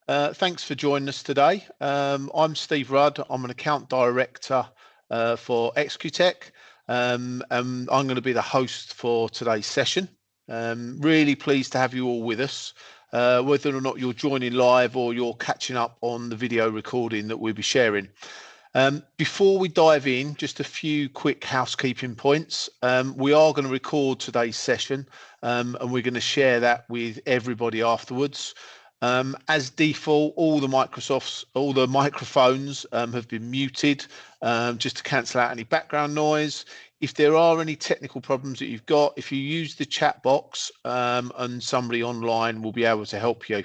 Thanks for joining us today. I'm Steve Rudd. I'm an account director for Executech, and I'm going to be the host for today's session. Really pleased to have you all with us, whether or not you're joining live or you're catching up on the video recording that we'll be sharing. Before we dive in, just a few quick housekeeping points. We are going to record today's session, and we're going to share that with everybody afterwards. As default, all the microphones have been muted, just to cancel out any background noise. If there are any technical problems that you've got, if you use the chat box, and somebody online will be able to help you.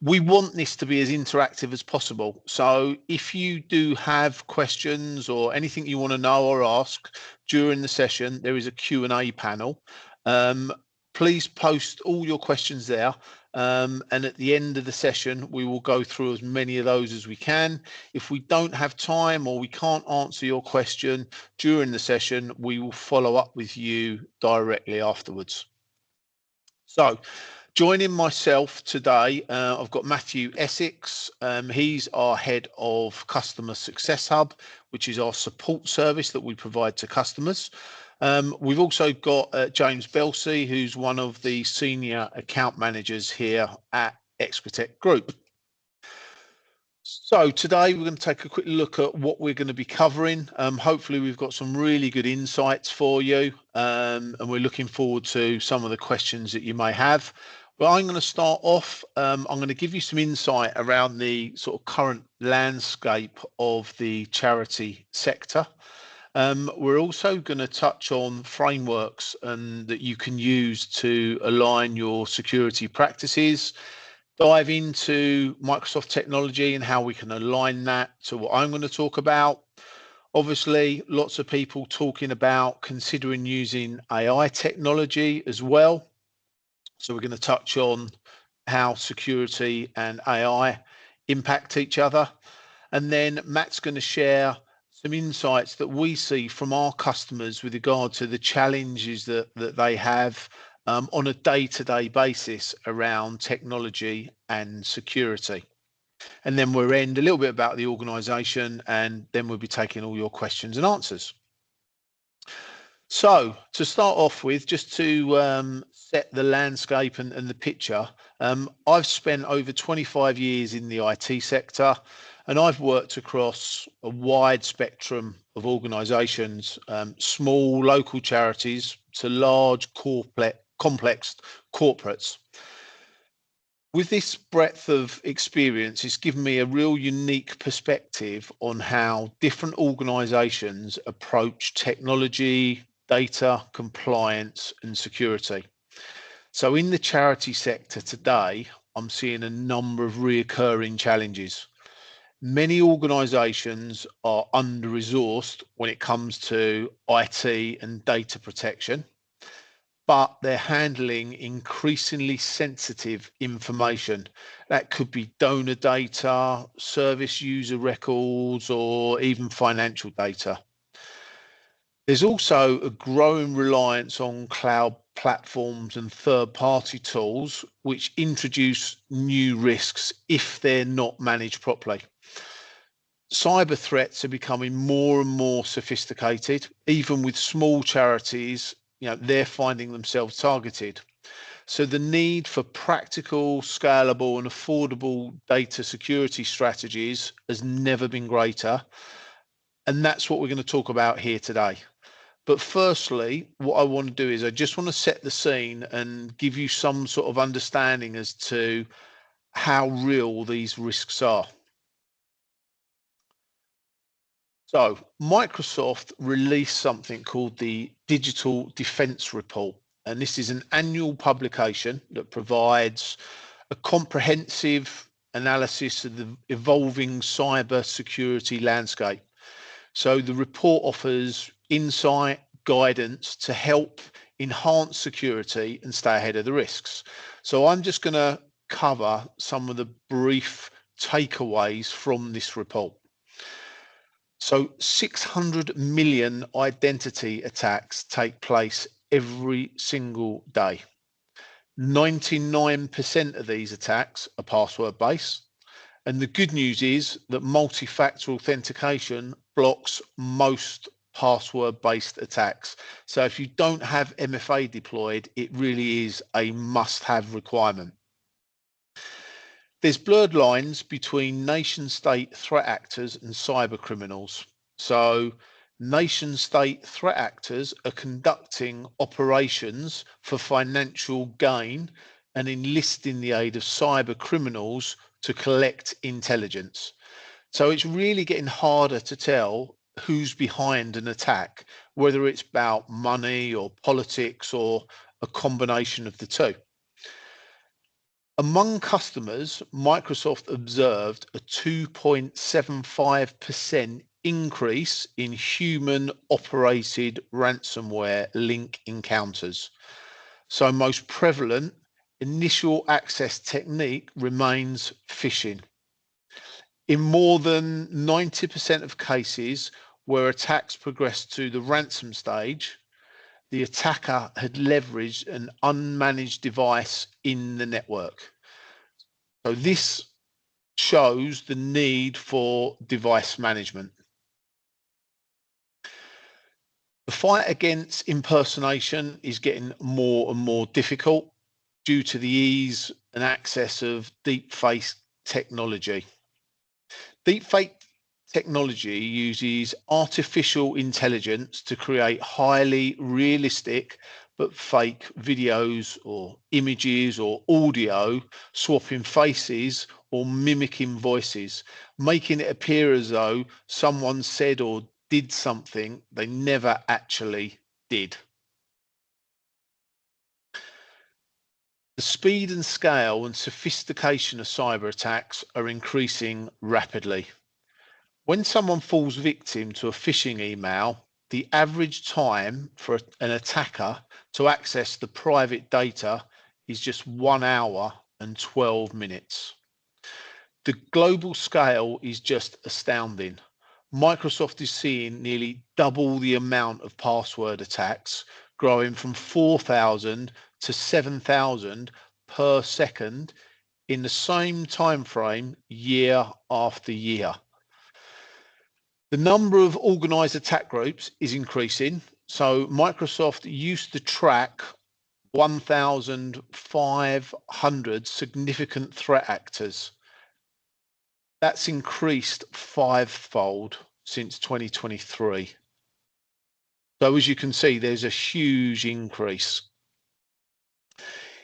We want this to be as interactive as possible. So if you do have questions or anything you want to know or ask during the session, there is a Q&A panel. Please post all your questions there. And at the end of the session, we will go through as many of those as we can. If we don't have time or we can't answer your question during the session, we will follow up with you directly afterwards. So, joining myself today, I've got Matthew Essex. He's our head of Customer Success Hub, which is our support service that we provide to customers. We've also got James Belsey, who's one of the senior account managers here at Executech Group. So today we're going to take a quick look at what we're going to be covering. Hopefully we've got some really good insights for you, and we're looking forward to some of the questions that you may have. But I'm going to start off. I'm going to give you some insight around the sort of current landscape of the charity sector. We're also going to touch on frameworks and that you can use to align your security practices, dive into Microsoft technology and how we can align that to what I'm going to talk about. Obviously, lots of people talking about considering using AI technology as well. So we're going to touch on how security and AI impact each other. And then Matt's going to share some insights that we see from our customers with regard to the challenges that they have on a day-to-day basis around technology and security. And then we'll end a little bit about the organisation, and then we'll be taking all your questions and answers. So to start off with, just to set the landscape and the picture, I've spent over 25 years in the IT sector, and I've worked across a wide spectrum of organisations, small local charities to large complex corporates. With this breadth of experience, it's given me a real unique perspective on how different organisations approach technology, data, compliance and security. So in the charity sector today, I'm seeing a number of reoccurring challenges. Many organisations are under-resourced when it comes to IT and data protection, but they're handling increasingly sensitive information. That could be donor data, service user records, or even financial data. There's also a growing reliance on cloud platforms and third-party tools, which introduce new risks if they're not managed properly. Cyber threats are becoming more and more sophisticated. Even with small charities, they're finding themselves targeted. So the need for practical, scalable and affordable data security strategies has never been greater. And that's what we're going to talk about here today. But firstly, what I want to do is I just want to set the scene and give you some sort of understanding as to how real these risks are. So Microsoft released something called the Digital Defense Report, and this is an annual publication that provides a comprehensive analysis of the evolving cyber security landscape. So the report offers insight, guidance to help enhance security and stay ahead of the risks. So I'm just going to cover some of the brief takeaways from this report. So 600 million identity attacks take place every single day. 99% of these attacks are password based. And the good news is that multi-factor authentication blocks most password-based attacks. So if you don't have MFA deployed, it really is a must-have requirement. There's blurred lines between nation-state threat actors and cyber criminals. So nation-state threat actors are conducting operations for financial gain and enlisting the aid of cyber criminals to collect intelligence. So it's really getting harder to tell who's behind an attack, whether it's about money or politics or a combination of the two. Among customers, Microsoft observed a 2.75% increase in human operated ransomware link encounters. So most prevalent initial access technique remains phishing. In more than 90% of cases where attacks progressed to the ransom stage, the attacker had leveraged an unmanaged device in the network. So this shows the need for device management. The fight against impersonation is getting more and more difficult due to the ease and access of deepfake technology. Deepfake technology uses artificial intelligence to create highly realistic but fake videos or images or audio, swapping faces or mimicking voices, making it appear as though someone said or did something they never actually did. The speed and scale and sophistication of cyber attacks are increasing rapidly. When someone falls victim to a phishing email, the average time for an attacker to access the private data is just 1 hour and 12 minutes. The global scale is just astounding. Microsoft is seeing nearly double the amount of password attacks, growing from 4,000 to 7,000 per second in the same time frame year after year. The number of organized attack groups is increasing. So Microsoft used to track 1,500 significant threat actors. That's increased fivefold since 2023. So as you can see, there's a huge increase.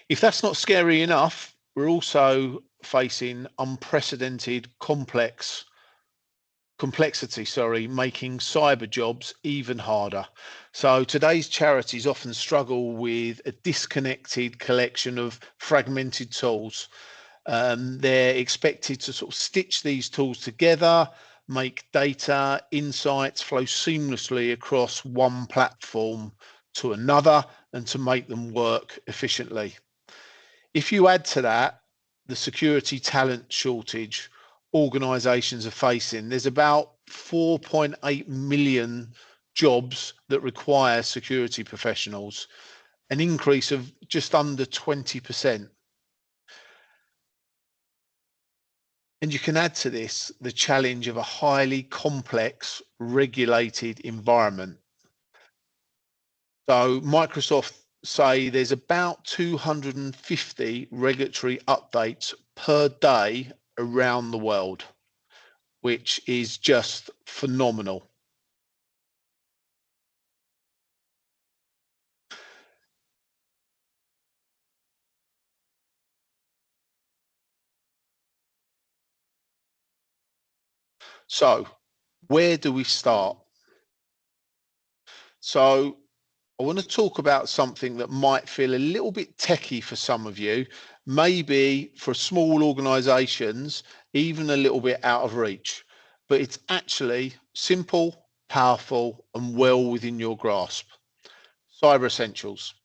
If that's not scary enough, we're also facing unprecedented complexity, making cyber jobs even harder. So today's charities often struggle with a disconnected collection of fragmented tools. They're expected to sort of stitch these tools together, make data insights flow seamlessly across one platform to another, and to make them work efficiently. If you add to that the security talent shortage organizations are facing, there's about 4.8 million jobs that require security professionals, an increase of just under 20%. And you can add to this the challenge of a highly complex regulated environment. So Microsoft say there's about 250 regulatory updates per day around the world, which is just phenomenal. So where do we start? So I want to talk about something that might feel a little bit techie for some of you, maybe for small organizations, even a little bit out of reach, but it's actually simple, powerful, and well within your grasp. Cyber essentials.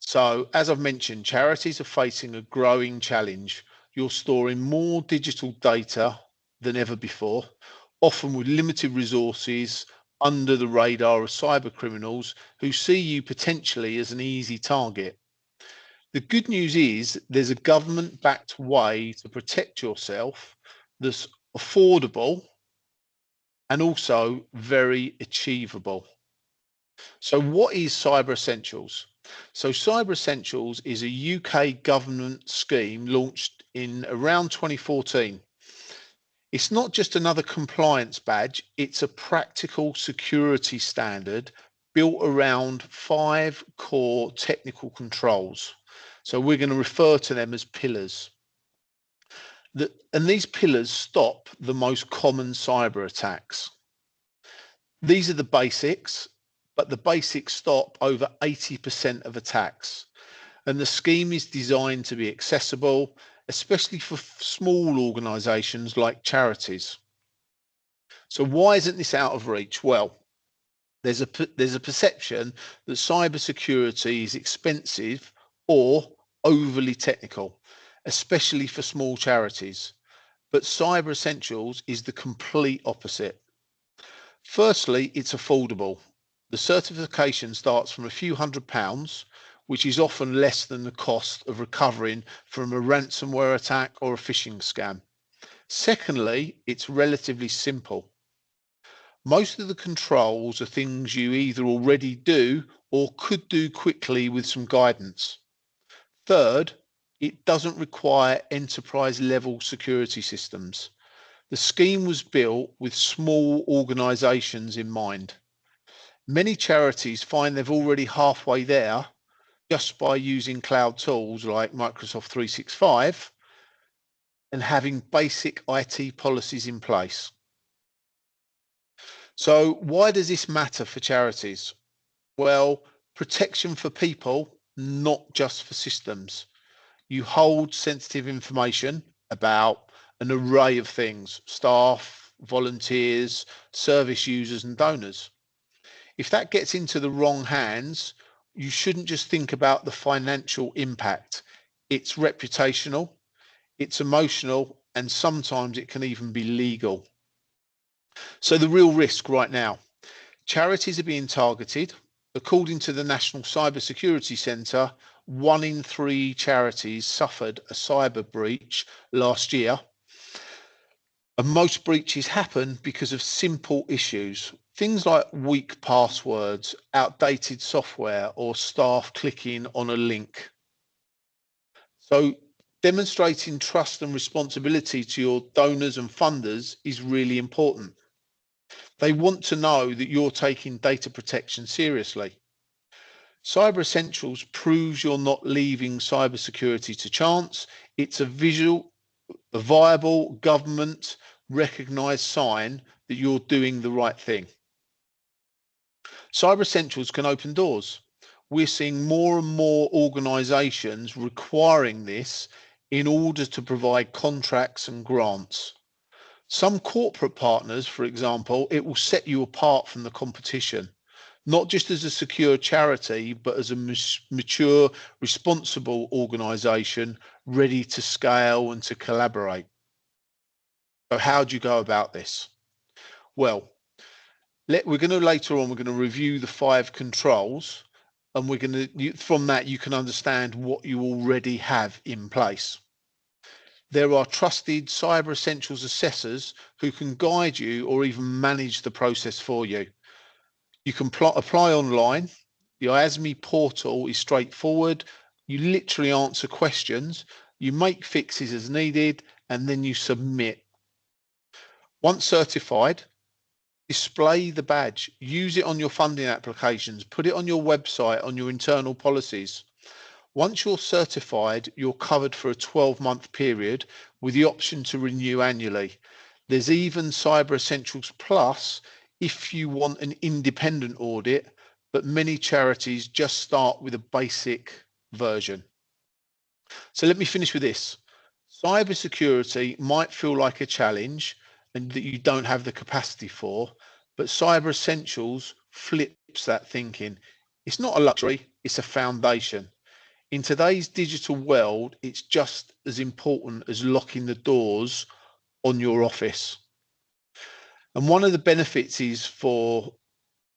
So, as I've mentioned, charities are facing a growing challenge. You're storing more digital data than ever before, often with limited resources, under the radar of cyber criminals who see you potentially as an easy target. The good news is there's a government-backed way to protect yourself that's affordable and also very achievable. So what is Cyber Essentials? So Cyber Essentials is a UK government scheme launched in around 2014. It's not just another compliance badge, it's a practical security standard built around 5 core technical controls. So we're going to refer to them as pillars. And these pillars stop the most common cyber attacks. These are the basics, but the basics stop over 80% of attacks. And the scheme is designed to be accessible, especially for small organisations like charities. So why isn't this out of reach? Well, there's a perception that cybersecurity is expensive or overly technical, especially for small charities. But Cyber Essentials is the complete opposite. Firstly, it's affordable. The certification starts from a few £100s, which is often less than the cost of recovering from a ransomware attack or a phishing scam. Secondly, it's relatively simple. Most of the controls are things you either already do or could do quickly with some guidance. Third, it doesn't require enterprise level security systems. The scheme was built with small organisations in mind. Many charities find they've already halfway there just by using cloud tools like Microsoft 365 and having basic IT policies in place. So why does this matter for charities? Well, protection for people, not just for systems. You hold sensitive information about an array of things: staff, volunteers, service users and donors. If that gets into the wrong hands, you shouldn't just think about the financial impact. It's reputational, it's emotional, and sometimes it can even be legal. So the real risk right now, charities are being targeted. According to the National Cybersecurity Centre, 1 in 3 charities suffered a cyber breach last year. And most breaches happen because of simple issues. Things like weak passwords, outdated software, or staff clicking on a link. So demonstrating trust and responsibility to your donors and funders is really important. They want to know that you're taking data protection seriously. Cyber Essentials proves you're not leaving cybersecurity to chance. It's a viable government recognized sign that you're doing the right thing. Cyber Essentials can open doors. We're seeing more and more organizations requiring this in order to provide contracts and grants. Some corporate partners, for example, it will set you apart from the competition, not just as a secure charity, but as a mature, responsible organization ready to scale and to collaborate. So how do you go about this? Well, we're going to later on, we're going to review the 5 controls, and we're going to, from that, you can understand what you already have in place. There are trusted Cyber Essentials assessors who can guide you or even manage the process for you. You can apply online. The IASME portal is straightforward. You literally answer questions, you make fixes as needed, and then you submit. Once certified, display the badge, use it on your funding applications, put it on your website, on your internal policies. Once you're certified, you're covered for a 12-month period with the option to renew annually. There's even Cyber Essentials Plus if you want an independent audit, but many charities just start with a basic version. So let me finish with this. Cybersecurity might feel like a challenge and that you don't have the capacity for, but Cyber Essentials flips that thinking. It's not a luxury, it's a foundation. In today's digital world, it's just as important as locking the doors on your office. And one of the benefits is for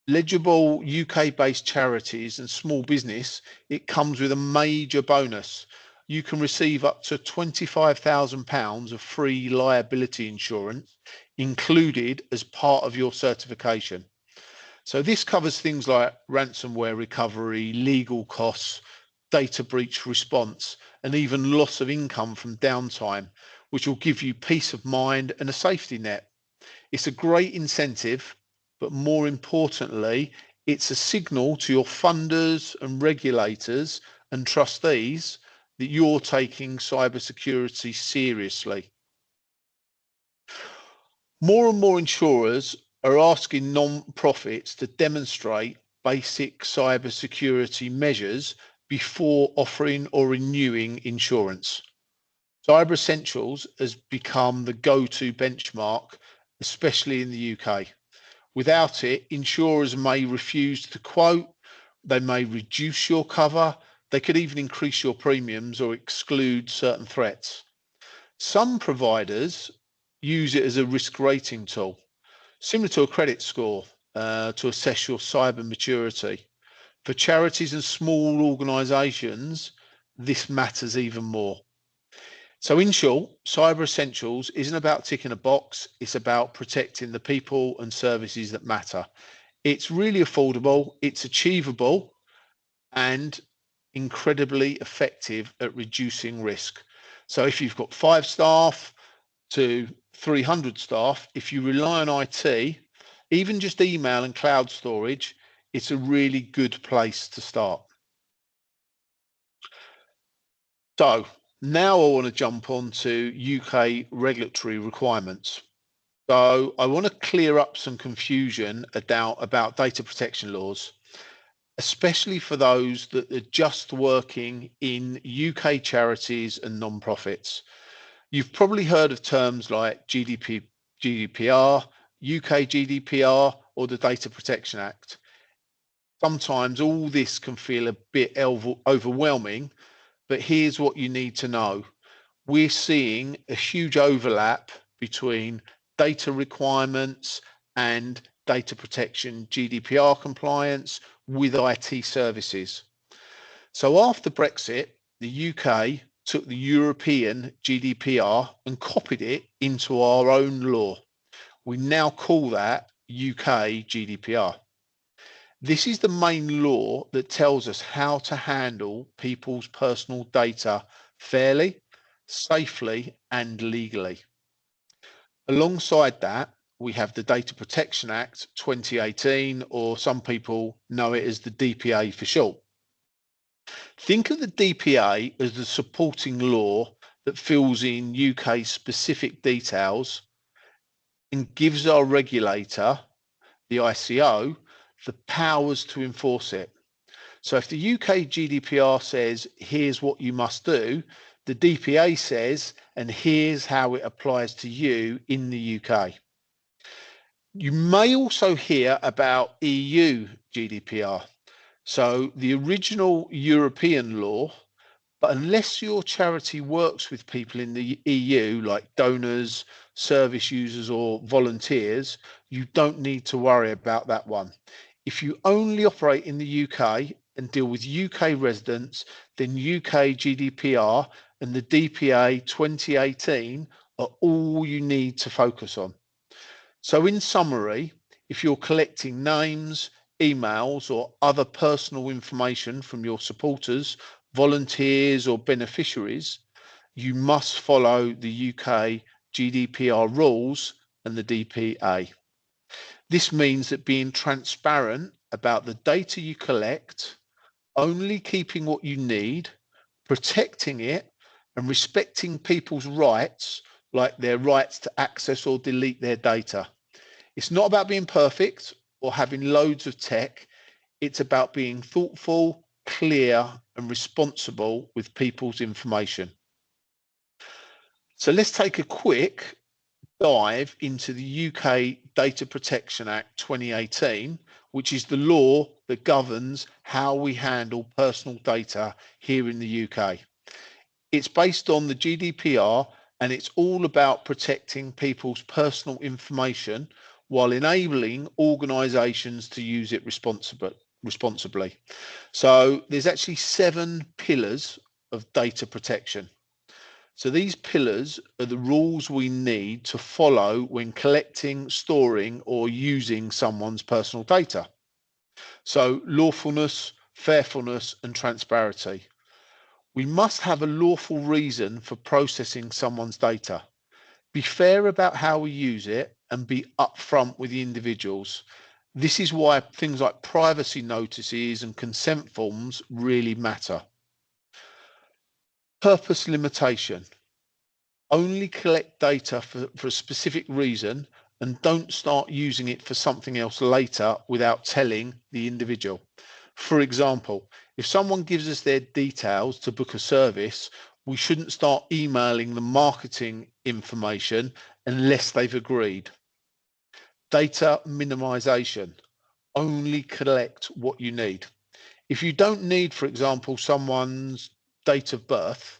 Legible UK-based charities and small business, it comes with a major bonus. You can receive up to £25,000 of free liability insurance included as part of your certification. So this covers things like ransomware recovery, legal costs, data breach response, and even loss of income from downtime, which will give you peace of mind and a safety net. It's a great incentive, but more importantly, it's a signal to your funders and regulators and trustees that you're taking cybersecurity seriously. More and more insurers are asking non-profits to demonstrate basic cybersecurity measures before offering or renewing insurance. Cyber Essentials has become the go-to benchmark, especially in the UK. Without it, insurers may refuse to quote, they may reduce your cover, they could even increase your premiums or exclude certain threats. Some providers use it as a risk rating tool, similar to a credit score, to assess your cyber maturity. For charities and small organisations, this matters even more. So in short, Cyber Essentials isn't about ticking a box, it's about protecting the people and services that matter. It's really affordable, it's achievable, and incredibly effective at reducing risk. So if you've got 5 staff to 300 staff, if you rely on IT, even just email and cloud storage, it's a really good place to start. So now I want to jump on to UK regulatory requirements. So I want to clear up some confusion about data protection laws, especially for those that are just working in UK charities and non-profits. You've probably heard of terms like GDPR, UK GDPR, or the Data Protection Act. Sometimes all this can feel a bit overwhelming, but here's what you need to know. We're seeing a huge overlap between data requirements and data protection GDPR compliance with IT services. So after Brexit, the UK took the European GDPR and copied it into our own law. We now call that UK GDPR. This is the main law that tells us how to handle people's personal data fairly, safely, and legally. Alongside that, we have the Data Protection Act 2018, or some people know it as the DPA for short. Think of the DPA as the supporting law that fills in UK specific details and gives our regulator, the ICO, the powers to enforce it. So if the UK GDPR says, here's what you must do, the DPA says, and here's how it applies to you in the UK. You may also hear about EU GDPR. So the original European law, but unless your charity works with people in the EU, like donors, service users, or volunteers, you don't need to worry about that one. If you only operate in the UK and deal with UK residents, then UK GDPR and the DPA 2018 are all you need to focus on. So in summary, if you're collecting names, emails, or other personal information from your supporters, volunteers, or beneficiaries, you must follow the UK GDPR rules and the DPA. This means that being transparent about the data you collect, only keeping what you need, protecting it, and respecting people's rights, like their rights to access or delete their data. It's not about being perfect or having loads of tech. It's about being thoughtful, clear, and responsible with people's information. So let's take a quick dive into the UK Data Protection Act 2018, which is the law that governs how we handle personal data here in the UK. It's based on the GDPR and it's all about protecting people's personal information while enabling organisations to use it responsibly. So there's actually 7 pillars of data protection. So these pillars are the rules we need to follow when collecting, storing, or using someone's personal data. So lawfulness, fairfulness, and transparency. We must have a lawful reason for processing someone's data. Be fair about how we use it and be upfront with the individuals. This is why things like privacy notices and consent forms really matter. Purpose limitation. Only collect data for a specific reason and don't start using it for something else later without telling the individual. For example, if someone gives us their details to book a service, we shouldn't start emailing the marketing information unless they've agreed. Data minimization. Only collect what you need. If you don't need, for example, someone's date of birth,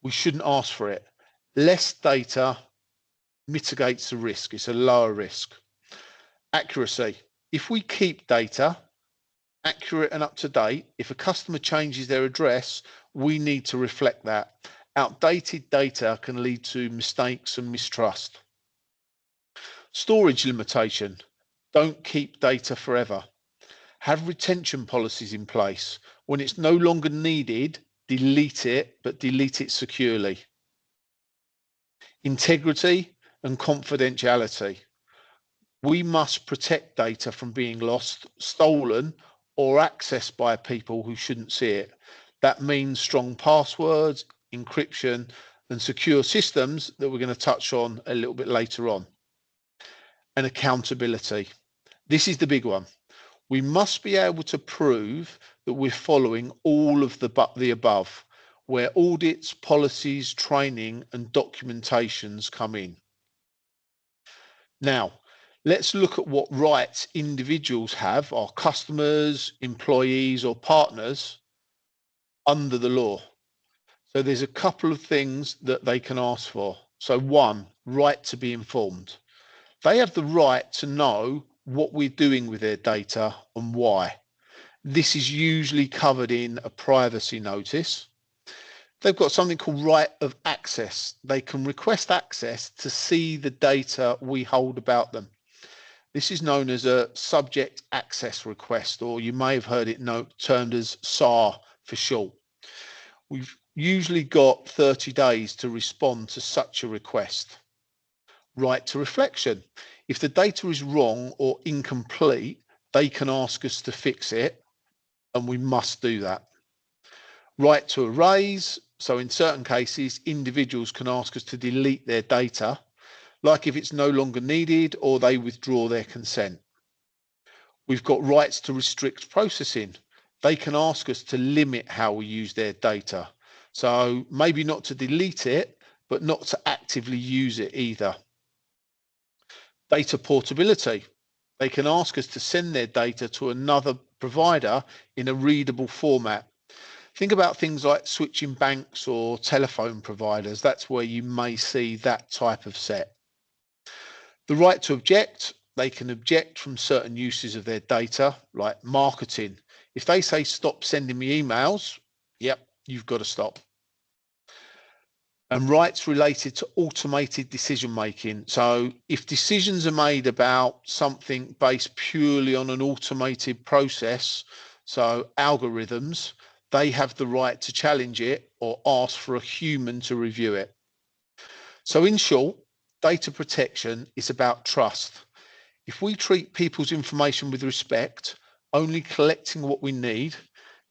we shouldn't ask for it. Less data mitigates the risk. It's a lower risk. Accuracy. If we keep data accurate and up to date, if a customer changes their address, we need to reflect that. Outdated data can lead to mistakes and mistrust. Storage limitation. Don't keep data forever. Have retention policies in place. When it's no longer needed, delete it, but delete it securely. Integrity and confidentiality. We must protect data from being lost, stolen, or accessed by people who shouldn't see it. That means strong passwords, encryption, and secure systems that we're going to touch on a little bit later on. And accountability. This is the big one. We must be able to prove that we're following all of the above, where audits, policies, training, and documentations come in. Now, let's look at what rights individuals have, our customers, employees, or partners, under the law. So there's a couple of things that they can ask for. So 1, right to be informed. They have the right to know what we're doing with their data and why. This is usually covered in a privacy notice. They've got something called right of access. They can request access to see the data we hold about them. This is known as a subject access request, or you may have heard it termed as SAR for short. We've usually got 30 days to respond to such a request. Right to reflection. If the data is wrong or incomplete, they can ask us to fix it, and we must do that. Right to erase. So in certain cases, individuals can ask us to delete their data, like if it's no longer needed or they withdraw their consent. We've got rights to restrict processing. They can ask us to limit how we use their data. So maybe not to delete it, but not to actively use it either. Data portability. They can ask us to send their data to another provider in a readable format. Think about things like switching banks or telephone providers. That's where you may see that type of set. The right to object. They can object from certain uses of their data, like marketing. If they say, stop sending me emails, yep, you've got to stop. And rights related to automated decision making. So if decisions are made about something based purely on an automated process, so algorithms, they have the right to challenge it or ask for a human to review it. So in short, data protection is about trust. If we treat people's information with respect, only collecting what we need,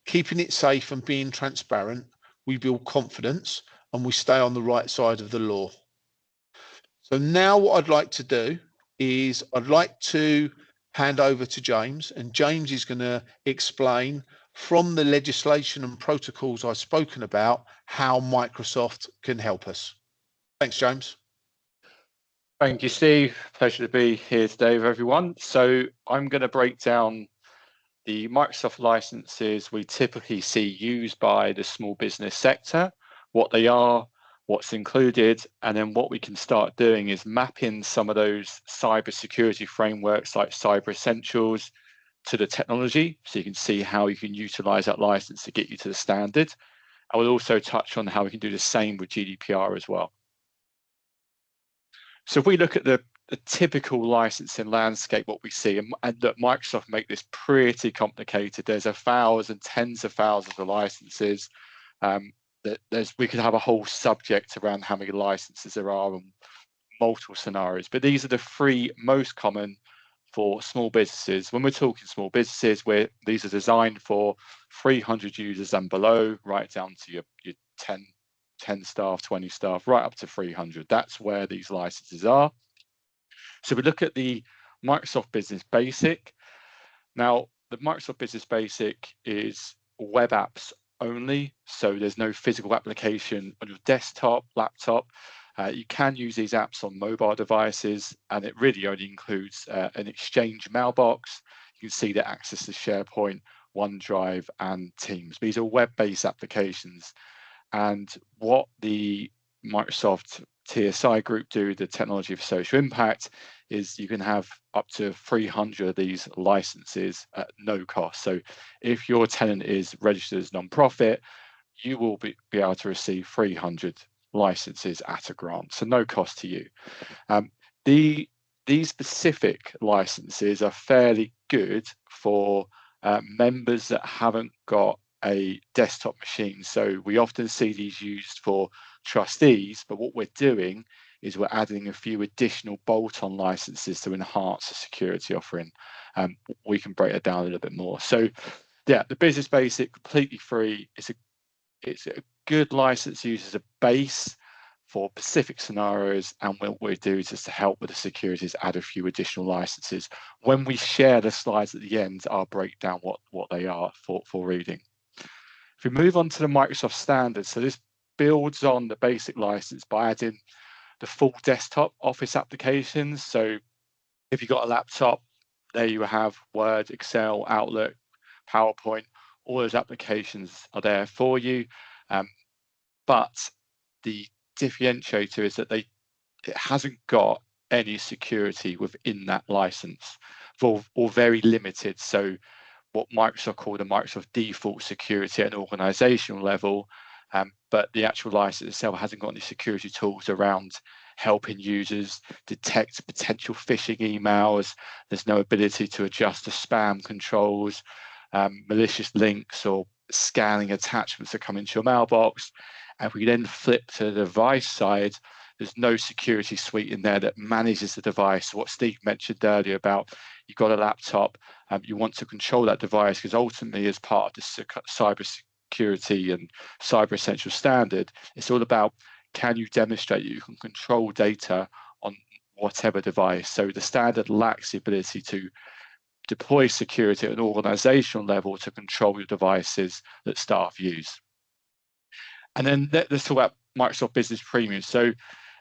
keeping it safe and being transparent, we build confidence and we stay on the right side of the law. So now what I'd like to do is I'd like to hand over to James, and James is going to explain from the legislation and protocols I've spoken about how Microsoft can help us. Thanks, James. Thank you, Steve. Pleasure to be here today with everyone. So I'm going to break down the Microsoft licenses we typically see used by the small business sector, what they are, what's included, and then what we can start doing is mapping some of those cybersecurity frameworks like Cyber Essentials to the technology, so you can see how you can utilize that license to get you to the standard. I will also touch on how we can do the same with GDPR as well. So if we look at the typical licensing landscape, what we see, and that Microsoft make this pretty complicated. There's tens of thousands of licenses. We could have a whole subject around how many licenses there are and multiple scenarios, but these are the three most common for small businesses. When we're talking small businesses, these are designed for 300 users and below, right down to your 10 staff, 20 staff, right up to 300. That's where these licenses are. So we look at the Microsoft Business Basic. Now, the Microsoft Business Basic is web apps only, so there's no physical application on your desktop, laptop. You can use these apps on mobile devices, and it really only includes an Exchange mailbox. You can see the access to SharePoint, OneDrive, and Teams. These are web-based applications, and what the Microsoft TSI group do, the Technology for Social Impact, is you can have up to 300 of these licenses at no cost. So if your tenant is registered as non-profit, you will be able to receive 300 licenses at a grant, so no cost to you. These specific licenses are fairly good for members that haven't got a desktop machine. So we often see these used for trustees, but what we're doing is we're adding a few additional bolt-on licenses to enhance the security offering. We can break that down a little bit more. So yeah, the Business Basic, completely free. It's a good license used as a base for specific scenarios, and what we do is just to help with the security is add a few additional licenses. When we share the slides at the end, I'll break down what they are for reading. If we move on to the Microsoft standard, so this builds on the basic license by adding the full desktop Office applications. So if you've got a laptop, there you have Word, Excel, Outlook, PowerPoint, all those applications are there for you. But the differentiator is that it hasn't got any security within that license, or very limited. So what Microsoft call the Microsoft default security at an organizational level, but the actual license itself hasn't got any security tools around helping users detect potential phishing emails. There's no ability to adjust the spam controls, malicious links, or scanning attachments that come into your mailbox. And if we then flip to the device side, there's no security suite in there that manages the device. So what Steve mentioned earlier about you've got a laptop, you want to control that device, because ultimately as part of the cybersecurity and Cyber Essential standard, it's all about, can you demonstrate that you can control data on whatever device? So the standard lacks the ability to deploy security at an organizational level to control your devices that staff use. And then let's talk about Microsoft Business Premium. So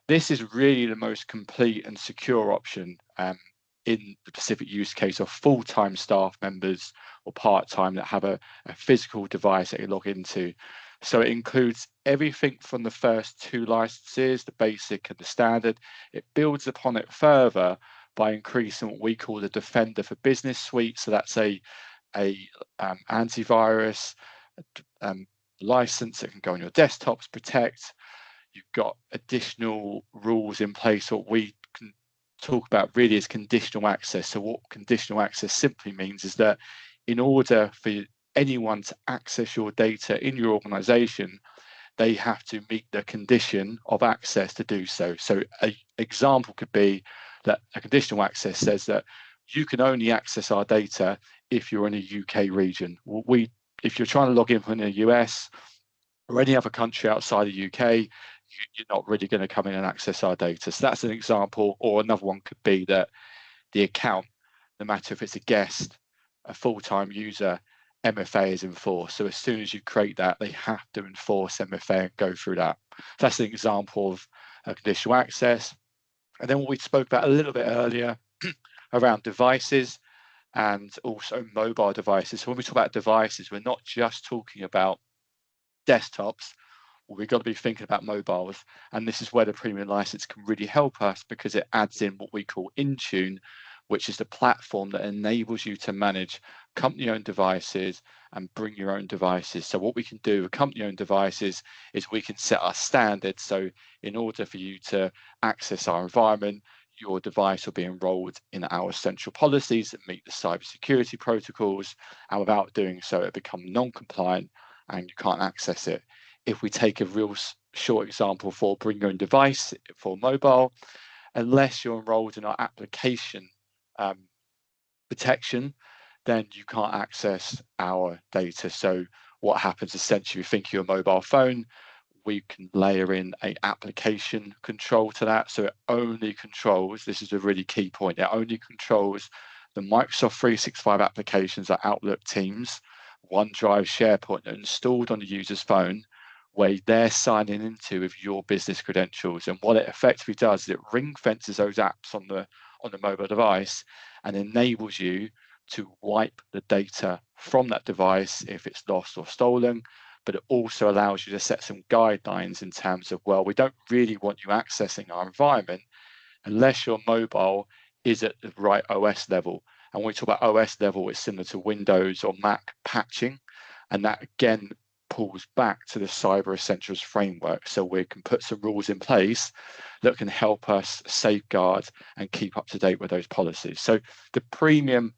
this is really the most complete and secure option in the specific use case of full-time staff members or part-time that have a physical device that you log into. So it includes everything from the first two licenses, the basic and the standard. It builds upon it further by increasing what we call the Defender for Business suite. So that's a antivirus license that can go on your desktops, protect. You've got additional rules in place. What we can talk about really is conditional access. So what conditional access simply means is that in order for anyone to access your data in your organization, they have to meet the condition of access to do so. So an example could be that a conditional access says that you can only access our data if you're in a UK region. If you're trying to log in from the US or any other country outside the UK, you're not really going to come in and access our data. So that's an example. Or another one could be that the account, no matter if it's a guest, a full-time user, MFA is enforced. So as soon as you create that, they have to enforce MFA and go through that. So that's an example of conditional access. And then what we spoke about a little bit earlier around devices and also mobile devices. So when we talk about devices, we're not just talking about desktops. we've got to be thinking about mobiles, and this is where the premium license can really help us, because it adds in what we call Intune, which is the platform that enables you to manage company-owned devices and bring your own devices. So what we can do with company-owned devices is we can set our standards. So in order for you to access our environment, your device will be enrolled in our central policies that meet the cybersecurity protocols, and without doing so, it becomes non-compliant and you can't access it. If we take a real short example for bring your own device for mobile, unless you're enrolled in our application protection, then you can't access our data. So what happens essentially, you think your mobile phone, we can layer in a application control to that. So it only controls, this is a really key point, it only controls the Microsoft 365 applications like Outlook, Teams, OneDrive, SharePoint that are installed on the user's phone, where they're signing into with your business credentials. And what it effectively does is it ring fences those apps on the mobile device and enables you to wipe the data from that device if it's lost or stolen. But it also allows you to set some guidelines in terms of, well, we don't really want you accessing our environment unless your mobile is at the right OS level. And when we talk about OS level, it's similar to Windows or Mac patching. And that again pulls back to the Cyber Essentials framework. So we can put some rules in place that can help us safeguard and keep up to date with those policies. So the premium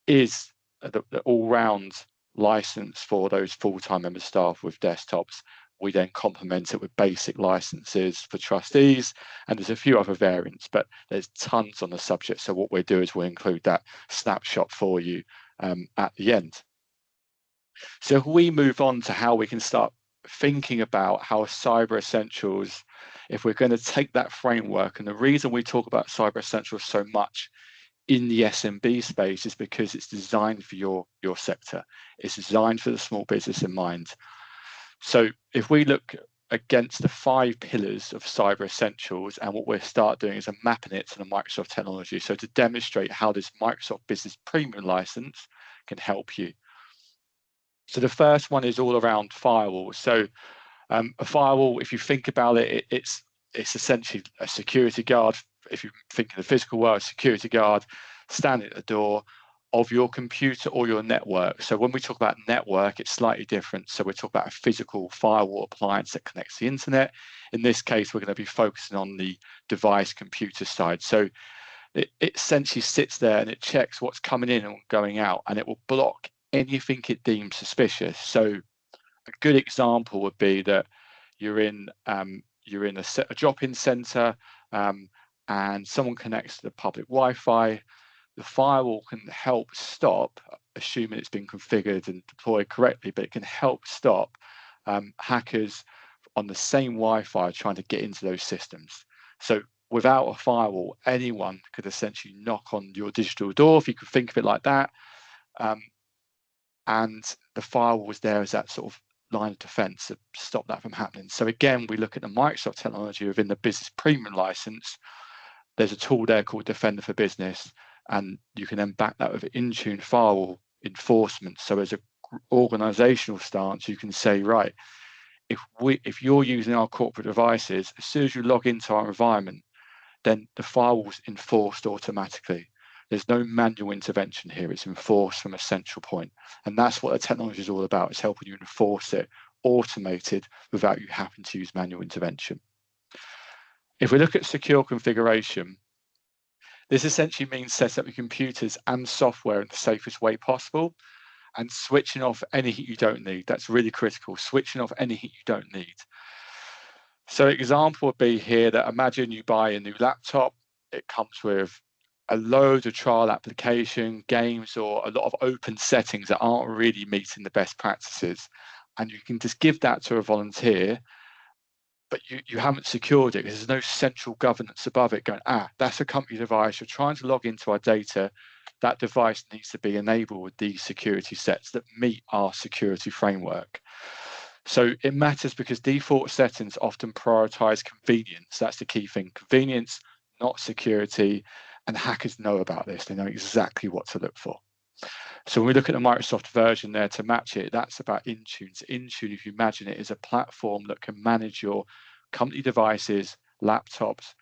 is the all-round license for those full-time member staff with desktops. We then complement it with basic licenses for trustees, and there's a few other variants, but there's tons on the subject. So what we'll do is we'll include that snapshot for you at the end. So if we move on to how we can start thinking about how Cyber Essentials, if we're going to take that framework, and the reason we talk about Cyber Essentials so much in the SMB space is because it's designed for your sector. It's designed for the small business in mind. So if we look against the 5 pillars of Cyber Essentials, and what we'll start doing is mapping it to the Microsoft technology. So to demonstrate how this Microsoft Business Premium license can help you. So the first one is all around firewalls. So a firewall, if you think about it, it's essentially a security guard. If you think in the physical world, security guard standing at the door of your computer or your network. So when we talk about network, it's slightly different. So we're talking about a physical firewall appliance that connects to the internet. In this case, we're going to be focusing on the device computer side. So it essentially sits there and it checks what's coming in and going out, and it will block anything it deems suspicious. So a good example would be that you're in a drop-in center and someone connects to the public Wi-Fi. The firewall can help stop, assuming it's been configured and deployed correctly, but it can help stop hackers on the same Wi-Fi trying to get into those systems. So without a firewall, anyone could essentially knock on your digital door, if you could think of it like that. And the firewall was there as that sort of line of defense to stop that from happening. So again, we look at the Microsoft technology within the Business Premium license. There's a tool there called Defender for Business, and you can then back that with Intune firewall enforcement. So as an organizational stance, you can say, right, if you're using our corporate devices, as soon as you log into our environment, then the firewall's enforced automatically. There's no manual intervention here. It's enforced from a central point. And that's what the technology is all about. It's helping you enforce it, automated, without you having to use manual intervention. If we look at secure configuration, this essentially means setting up your computers and software in the safest way possible and switching off anything you don't need. That's really critical, switching off anything you don't need. So an example would be here that imagine you buy a new laptop. It comes with a load of trial application, games, or a lot of open settings that aren't really meeting the best practices. And you can just give that to a volunteer, but you haven't secured it because there's no central governance above it going, that's a company device, you're trying to log into our data. That device needs to be enabled with these security sets that meet our security framework. So it matters because default settings often prioritize convenience. That's the key thing, convenience, not security. And hackers know about this. They know exactly what to look for. So when we look at the Microsoft version there to match it, that's about Intune. So Intune, if you imagine it, is a platform that can manage your company devices, laptops,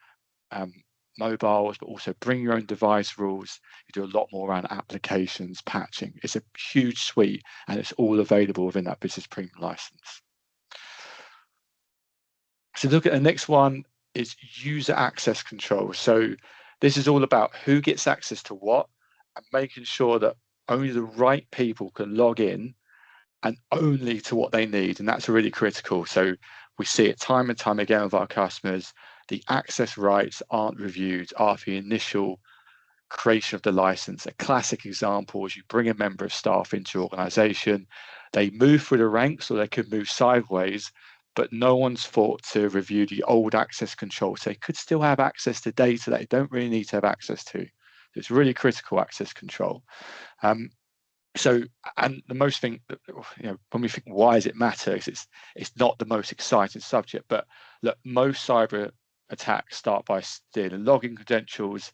mobiles, but also bring your own device rules. You do a lot more around applications, patching. It's a huge suite, and it's all available within that business premium license. So look at the next one is user access control. So this is all about who gets access to what and making sure that only the right people can log in and only to what they need. And that's really critical. So we see it time and time again with our customers. The access rights aren't reviewed after the initial creation of the license. A classic example is you bring a member of staff into your organization, they move through the ranks or they could move sideways, but no one's thought to review the old access control. So they could still have access to data that they don't really need to have access to. It's really critical access control. So, and the most thing, when we think, why does it matter? It's not the most exciting subject, but look, most cyber attacks start by stealing login credentials.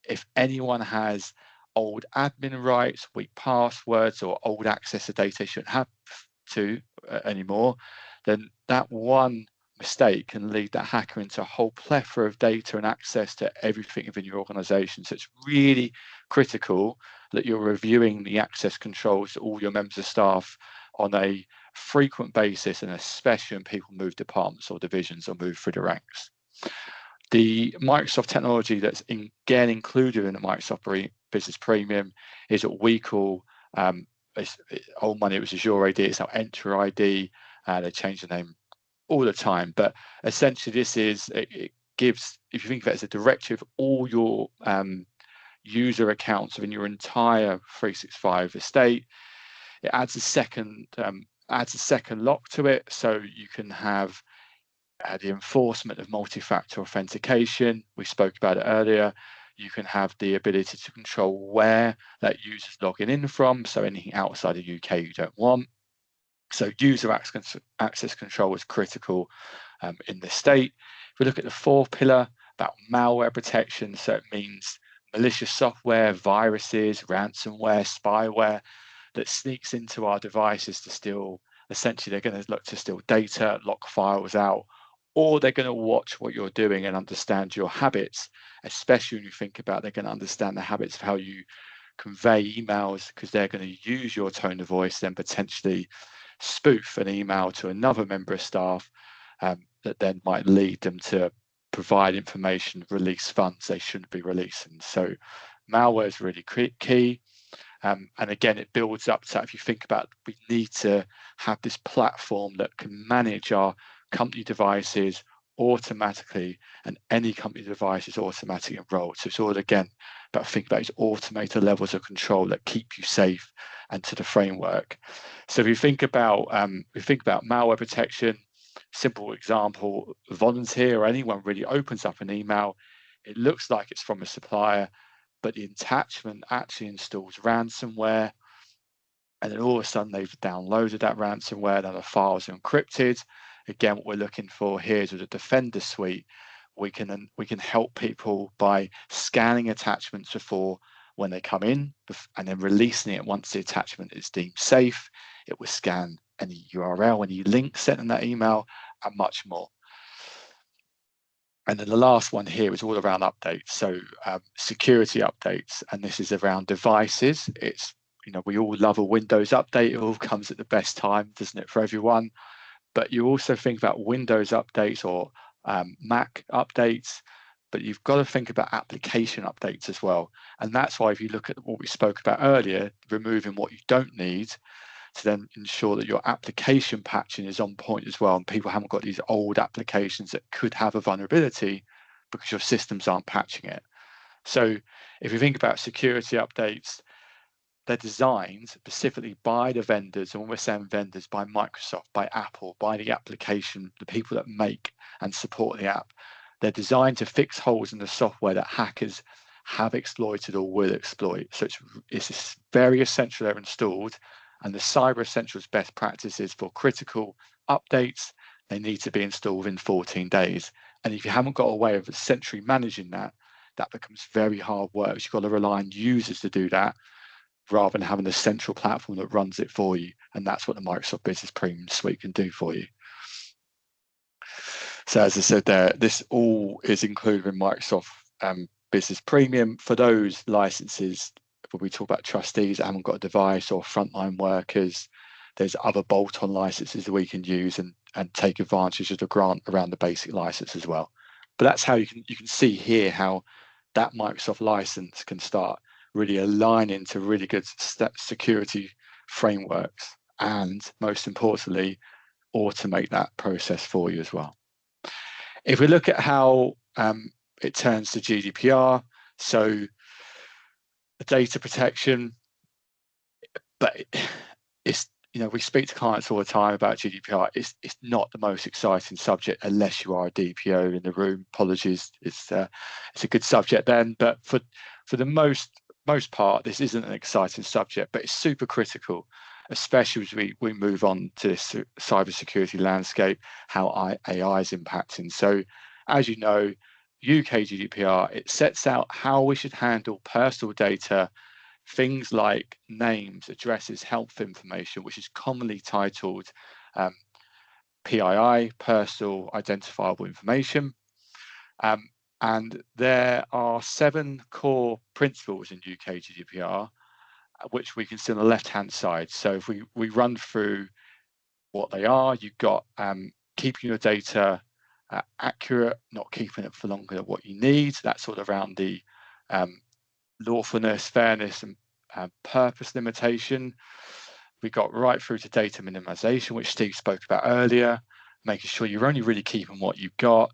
If anyone has old admin rights, weak passwords, or old access to data they shouldn't have to anymore, then that one mistake can lead that hacker into a whole plethora of data and access to everything within your organization. So it's really critical that you're reviewing the access controls to all your members of staff on a frequent basis, and especially when people move departments or divisions or move through the ranks. The Microsoft technology that's again included in the Microsoft Business Premium is what we call, old money, it was Azure AD, it's now Enter ID. They change the name all the time, but essentially this is, it gives, if you think of it as a directory of all your user accounts within your entire 365 estate. It adds a second lock to it, so you can have the enforcement of multi-factor authentication. We spoke about it earlier. You can have the ability to control where that user's logging in from, so anything outside the UK you don't want. So user access control is critical in this state. If we look at the fourth pillar about malware protection, so it means malicious software, viruses, ransomware, spyware that sneaks into our devices to steal. Essentially, they're going to look to steal data, lock files out, or they're going to watch what you're doing and understand your habits, especially when you think about they're going to understand the habits of how you convey emails, because they're going to use your tone of voice, then potentially spoof an email to another member of staff that then might lead them to provide information, release funds they shouldn't be releasing. So malware is really key. And again, it builds up to, if you think about, we need to have this platform that can manage our company devices automatically, and any company device is automatically enrolled. So it's all, again, about thinking about these automated levels of control that keep you safe and to the framework. So if you think about malware protection, simple example, a volunteer or anyone really opens up an email, it looks like it's from a supplier, but the attachment actually installs ransomware, and then all of a sudden they've downloaded that ransomware, then the files are encrypted. Again, what we're looking for here is with the Defender suite, we can help people by scanning attachments before when they come in, and then releasing it once the attachment is deemed safe. It will scan any URL, any link sent in that email, and much more. And then the last one here is all around updates. So security updates, and this is around devices. It's, we all love a Windows update. It all comes at the best time, doesn't it, for everyone? But you also think about Windows updates or Mac updates, but you've got to think about application updates as well. And that's why, if you look at what we spoke about earlier, removing what you don't need to then ensure that your application patching is on point as well, and people haven't got these old applications that could have a vulnerability because your systems aren't patching it. So if you think about security updates, they're designed specifically by the vendors, and when we're saying vendors, by Microsoft, by Apple, by the application, the people that make and support the app. They're designed to fix holes in the software that hackers have exploited or will exploit. So it's very essential they're installed, and the Cyber Essentials best practices for critical updates, they need to be installed within 14 days. And if you haven't got a way of essentially managing that, that becomes very hard work. You've got to rely on users to do that. rather than having a central platform that runs it for you. And that's what the Microsoft Business Premium Suite can do for you. So as I said there, this all is included in Microsoft Business Premium. For those licenses, when we talk about trustees that haven't got a device, or frontline workers, there's other bolt-on licenses that we can use and take advantage of the grant around the basic license as well. But that's how you can see here how that Microsoft license can start really aligning to really good security frameworks, and most importantly, automate that process for you as well. If we look at how it turns to GDPR, so data protection, but it's, you know, we speak to clients all the time about GDPR. It's not the most exciting subject unless you are a DPO in the room. Apologies, it's a good subject then, but for the most part, this isn't an exciting subject, but it's super critical, especially as we move on to this cybersecurity landscape, how AI is impacting. So, as you know, UK GDPR, it sets out how we should handle personal data, things like names, addresses, health information, which is commonly titled PII, personal identifiable information. And there are 7 core principles in UK GDPR, which we can see on the left-hand side. So if we run through what they are, you've got keeping your data accurate, not keeping it for longer than what you need. That's sort of around the lawfulness, fairness, and purpose limitation. We got right through to data minimization, which Steve spoke about earlier, making sure you're only really keeping what you've got.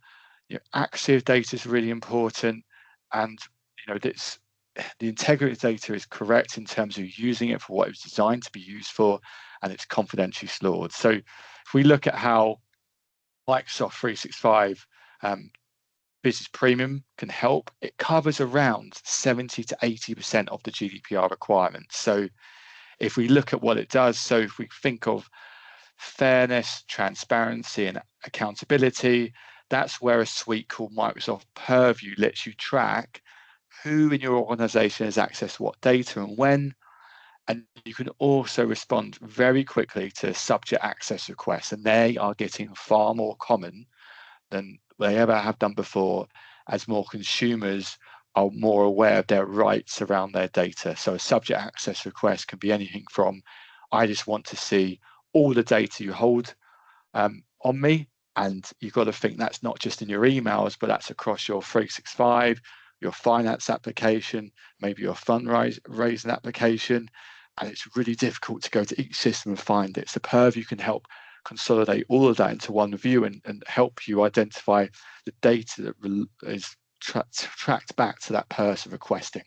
Your accuracy of data is really important, and you know, the integrity of data is correct in terms of using it for what it was designed to be used for, and it's confidentially stored. So if we look at how Microsoft 365 Business Premium can help, it covers around 70 to 80% of the GDPR requirements. So if we look at what it does, so if we think of fairness, transparency, and accountability, that's where a suite called Microsoft Purview lets you track who in your organization has access to what data and when. And you can also respond very quickly to subject access requests, and they are getting far more common than they ever have done before, as more consumers are more aware of their rights around their data. So a subject access request can be anything from, I just want to see all the data you hold on me. And you've got to think that's not just in your emails, but that's across your 365, your finance application, maybe your fundraising application. And it's really difficult to go to each system and find it. So Purview can help consolidate all of that into one view and help you identify the data that is tracked back to that person requesting.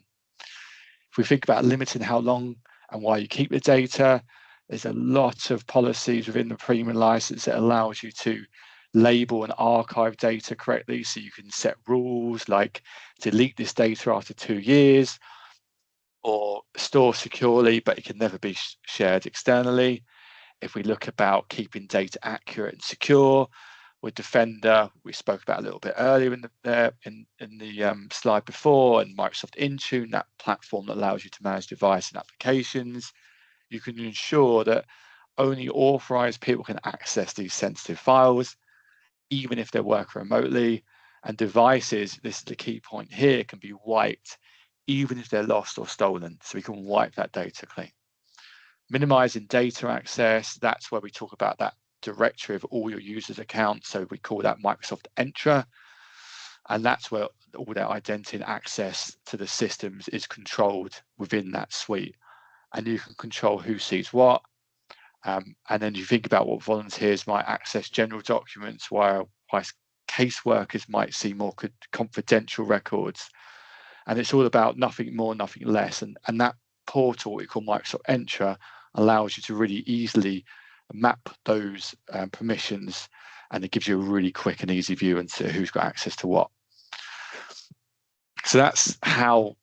If we think about limiting how long and why you keep the data, there's a lot of policies within the premium license that allows you to label and archive data correctly. So you can set rules like delete this data after 2 years, or store securely, but it can never be shared externally. If we look about keeping data accurate and secure, with Defender, we spoke about a little bit earlier in the slide before, and Microsoft Intune, that platform that allows you to manage device and applications. You can ensure that only authorized people can access these sensitive files, even if they work remotely. And devices, this is the key point here, can be wiped even if they're lost or stolen. So we can wipe that data clean. Minimizing data access, that's where we talk about that directory of all your users' accounts. So we call that Microsoft Entra. And that's where all their identity and access to the systems is controlled within that suite. And you can control who sees what. And then you think about what volunteers might access general documents, while caseworkers might see more confidential records. And it's all about nothing more, nothing less. And that portal we call Microsoft Entra allows you to really easily map those permissions, and it gives you a really quick and easy view into who's got access to what. So that's how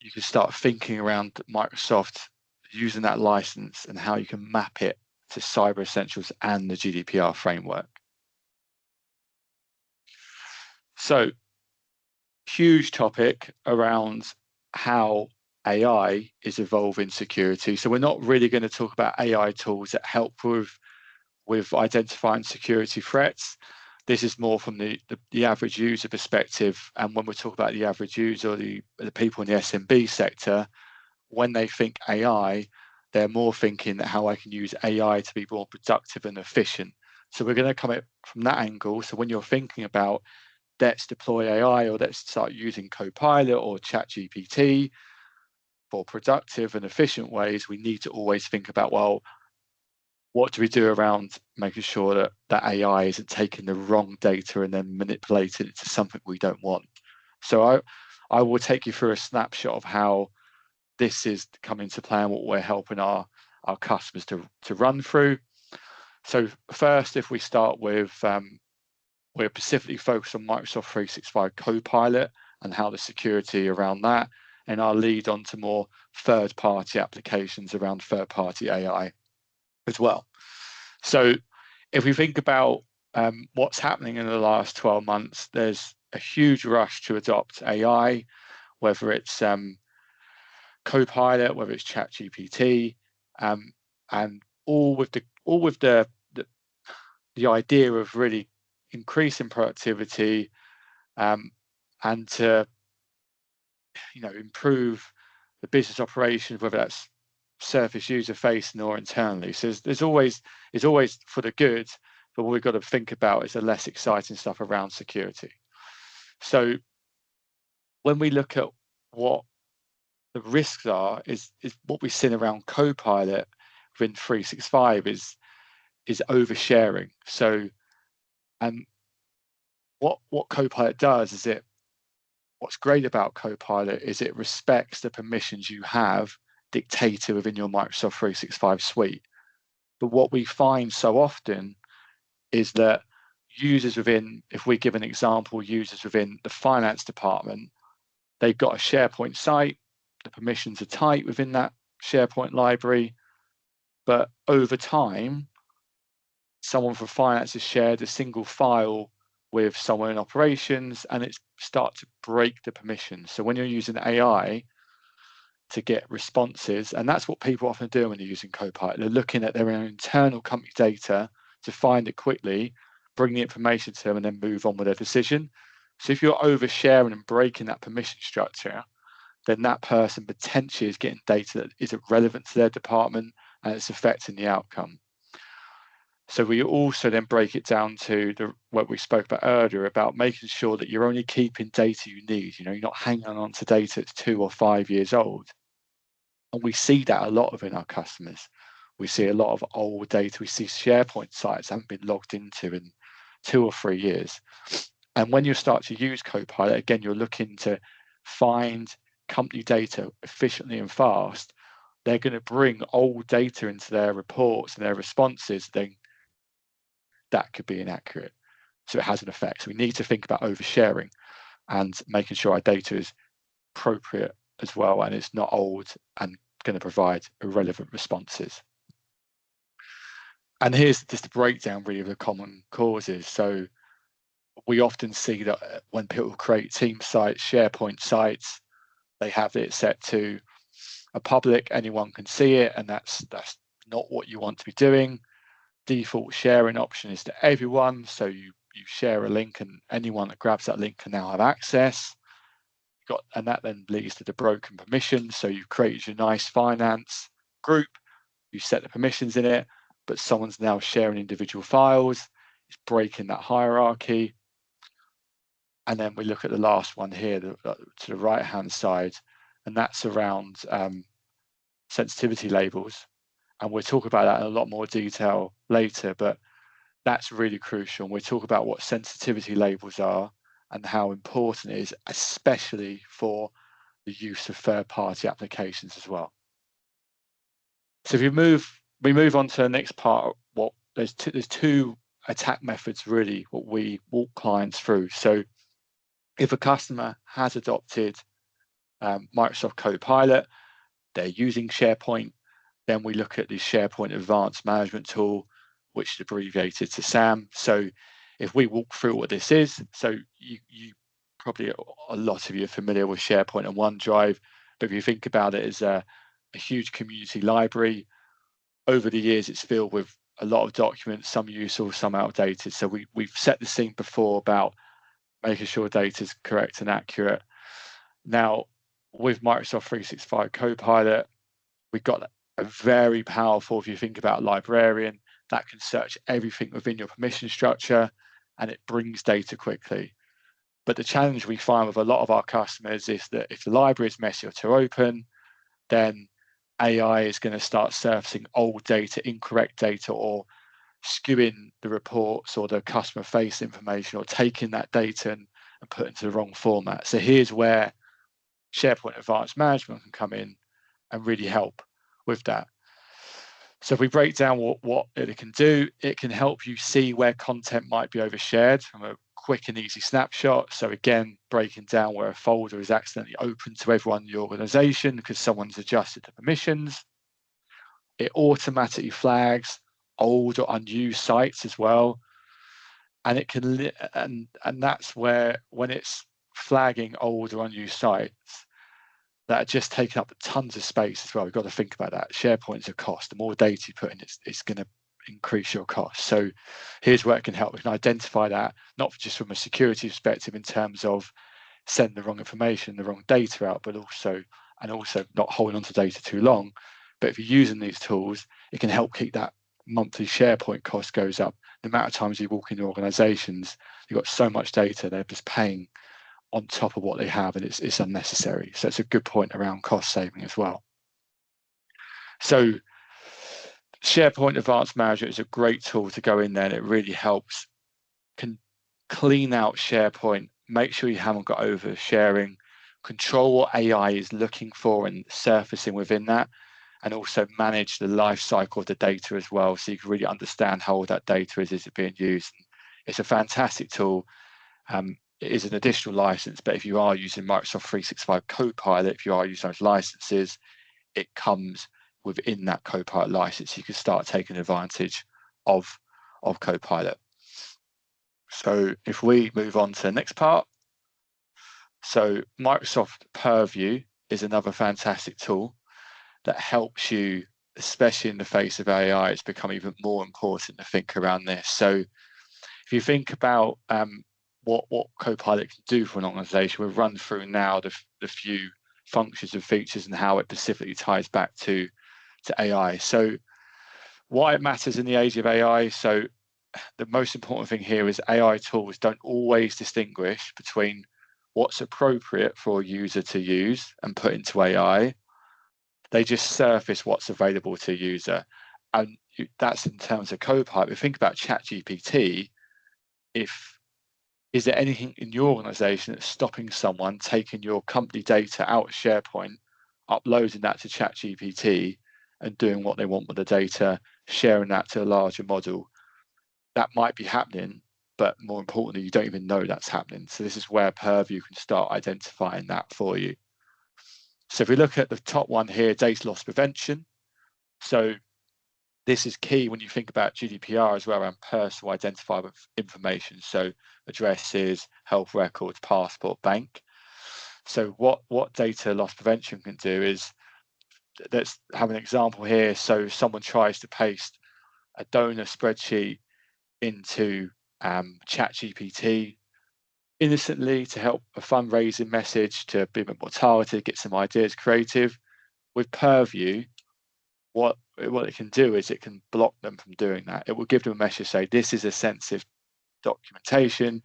you can start thinking around Microsoft using that license and how you can map it to Cyber Essentials and the GDPR framework. So huge topic around how AI is evolving security. So we're not really going to talk about AI tools that help with identifying security threats. This is more from the average user perspective. And when we talk about the average user, or the people in the SMB sector, when they think AI, they're more thinking that how I can use AI to be more productive and efficient. So we're going to come at from that angle. So when you're thinking about let's deploy AI, or let's start using Copilot or ChatGPT for productive and efficient ways, we need to always think about, well, what do we do around making sure that that AI isn't taking the wrong data and then manipulating it to something we don't want? So I will take you through a snapshot of how this is coming to play and what we're helping our customers to run through. So first, if we start with, we're specifically focused on Microsoft 365 Copilot and how the security around that, and I'll lead on to more third-party applications around third-party AI as well. So if we think about what's happening in the last 12 months, there's a huge rush to adopt AI, whether it's Copilot, whether it's ChatGPT, and all with the idea of really increasing productivity, and to improve the business operations, whether that's surface user facing or internally. So it's always for the good, but what we've got to think about is the less exciting stuff around security. So when we look at what the risks are, is what we've seen around Copilot within 365 is oversharing. So, and what Copilot does is what's great about Copilot is it respects the permissions you have dictated within your Microsoft 365 suite. But what we find so often is that users within, if we give an example, users within the finance department, they've got a SharePoint site, the permissions are tight within that SharePoint library, but over time, someone from finance has shared a single file with someone in operations, and it starts to break the permissions. So when you're using AI to get responses, and that's what people often do when they're using Copilot, they're looking at their own internal company data to find it quickly, bring the information to them, and then move on with their decision. So if you're oversharing and breaking that permission structure, then that person potentially is getting data that isn't relevant to their department, and it's affecting the outcome. So we also then break it down to what we spoke about earlier about making sure that you're only keeping data you need. You're not hanging on to data that's 2 or 5 years old. And we see that a lot within our customers. We see a lot of old data. We see SharePoint sites haven't been logged into in 2 or 3 years. And when you start to use Copilot, again, you're looking to find company data efficiently and fast. They're going to bring old data into their reports and their responses, then that could be inaccurate. So it has an effect. So we need to think about oversharing and making sure our data is appropriate as well, and it's not old and going to provide irrelevant responses. And here's just a breakdown really of the common causes. So we often see that when people create team sites, SharePoint sites, they have it set to a public, anyone can see it, and that's not what you want to be doing. Default sharing option is to everyone, so you share a link and anyone that grabs that link can now have access. And that then leads to the broken permissions. So you've created your nice finance group, you set the permissions in it, but someone's now sharing individual files. It's breaking that hierarchy. And then we look at the last one here, to the right-hand side, and that's around sensitivity labels. And we'll talk about that in a lot more detail later, but that's really crucial. We'll talk about what sensitivity labels are and how important it is, especially for the use of third-party applications as well. So if we move on to the next part, there's two attack methods really what we walk clients through. So if a customer has adopted Microsoft Copilot, they're using SharePoint, then we look at the SharePoint Advanced Management Tool, which is abbreviated to SAM. So if we walk through what this is, so you probably, a lot of you are familiar with SharePoint and OneDrive. But if you think about it as a huge community library, over the years it's filled with a lot of documents, some useful, some outdated. So we've set the scene before about making sure data is correct and accurate. Now, with Microsoft 365 Copilot, we've got a very powerful, if you think about librarian, that can search everything within your permission structure, and it brings data quickly. But the challenge we find with a lot of our customers is that if the library is messy or too open, then AI is going to start surfacing old data, incorrect data, or skewing the reports or the customer face information, or taking that data and put into the wrong format. So here's where SharePoint Advanced Management can come in and really help with that. So if we break down what it can do, it can help you see where content might be overshared from a quick and easy snapshot. So again, breaking down where a folder is accidentally open to everyone in the organization because someone's adjusted the permissions. It automatically flags old or unused sites as well. And it can, and that's where, when it's flagging old or unused sites that are just taking up tons of space as well, we've got to think about that. SharePoint's a cost. The more data you put in, it's going to increase your cost. So here's where it can help. We can identify that, not just from a security perspective in terms of sending the wrong information, the wrong data out, but also not holding on to data too long. But if you're using these tools, it can help keep that monthly SharePoint cost goes up. The amount of times you walk into organizations, you've got so much data, they're just paying on top of what they have, and it's unnecessary. So it's a good point around cost saving as well. So SharePoint Advanced Management is a great tool to go in there, and it really helps, can clean out SharePoint, make sure you haven't got oversharing, control what AI is looking for and surfacing within that, and also manage the life cycle of the data as well, so you can really understand how all that data is it being used. It's a fantastic tool. It is an additional license, but if you are using Microsoft 365 Copilot, if you are using those licenses, it comes within that Copilot license. You can start taking advantage of Copilot. So if we move on to the next part. So Microsoft Purview is another fantastic tool that helps you, especially in the face of AI. It's become even more important to think around this. So if you think about what Copilot can do for an organization, we've run through now the few functions and features and how it specifically ties back to AI. So why it matters in the age of AI. So the most important thing here is AI tools don't always distinguish between what's appropriate for a user to use and put into AI. They just surface what's available to a user. And that's in terms of Copilot. If you think about ChatGPT, is there anything in your organization that's stopping someone taking your company data out of SharePoint, uploading that to ChatGPT and doing what they want with the data, sharing that to a larger model? That might be happening, but more importantly, you don't even know that's happening. So this is where Purview can start identifying that for you. So if we look at the top one here, data loss prevention. So this is key when you think about GDPR as well, around personal identifiable information. So addresses, health records, passport, bank. So what data loss prevention can do is, let's have an example here. So someone tries to paste a donor spreadsheet into ChatGPT innocently to help a fundraising message, to be a bit more targeted, get some ideas creative. With Purview, what it can do is it can block them from doing that. It will give them a message, say, this is a sensitive documentation,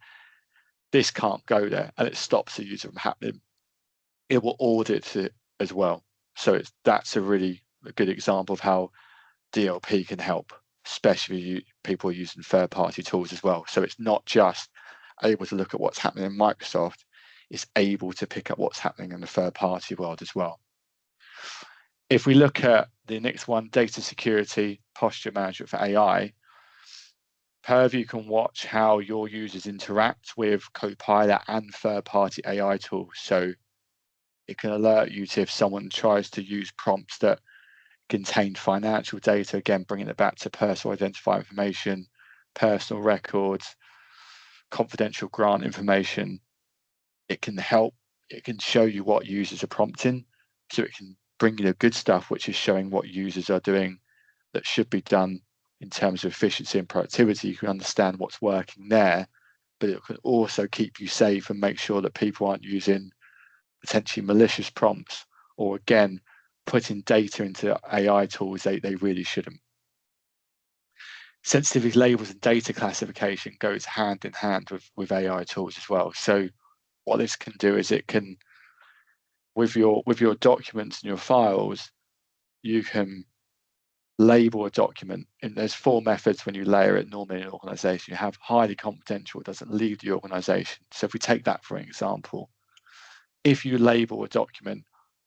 this can't go there, and it stops the user from happening. It will audit it as well. So that's a really good example of how DLP can help, especially people using third-party tools as well. So it's not just able to look at what's happening in Microsoft, it's able to pick up what's happening in the third-party world as well. If we look at the next one, data security, posture management for AI, Purview can watch how your users interact with Copilot and third-party AI tools. So it can alert you to if someone tries to use prompts that contain financial data, again, bringing it back to personal identifier information, personal records, confidential grant information. It can help, it can show you what users are prompting So it can bring you the good stuff, which is showing what users are doing that should be done in terms of efficiency and productivity. You can understand what's working there, but it can also keep you safe and make sure that people aren't using potentially malicious prompts, or again, putting data into AI tools they really shouldn't. Sensitivity labels and data classification goes hand in hand with AI tools as well. So what this can do is it can, with your documents and your files, you can label a document, and there's 4 methods when you layer it normally in an organization. You have highly confidential, it doesn't leave the organization. So if we take that for an example, if you label a document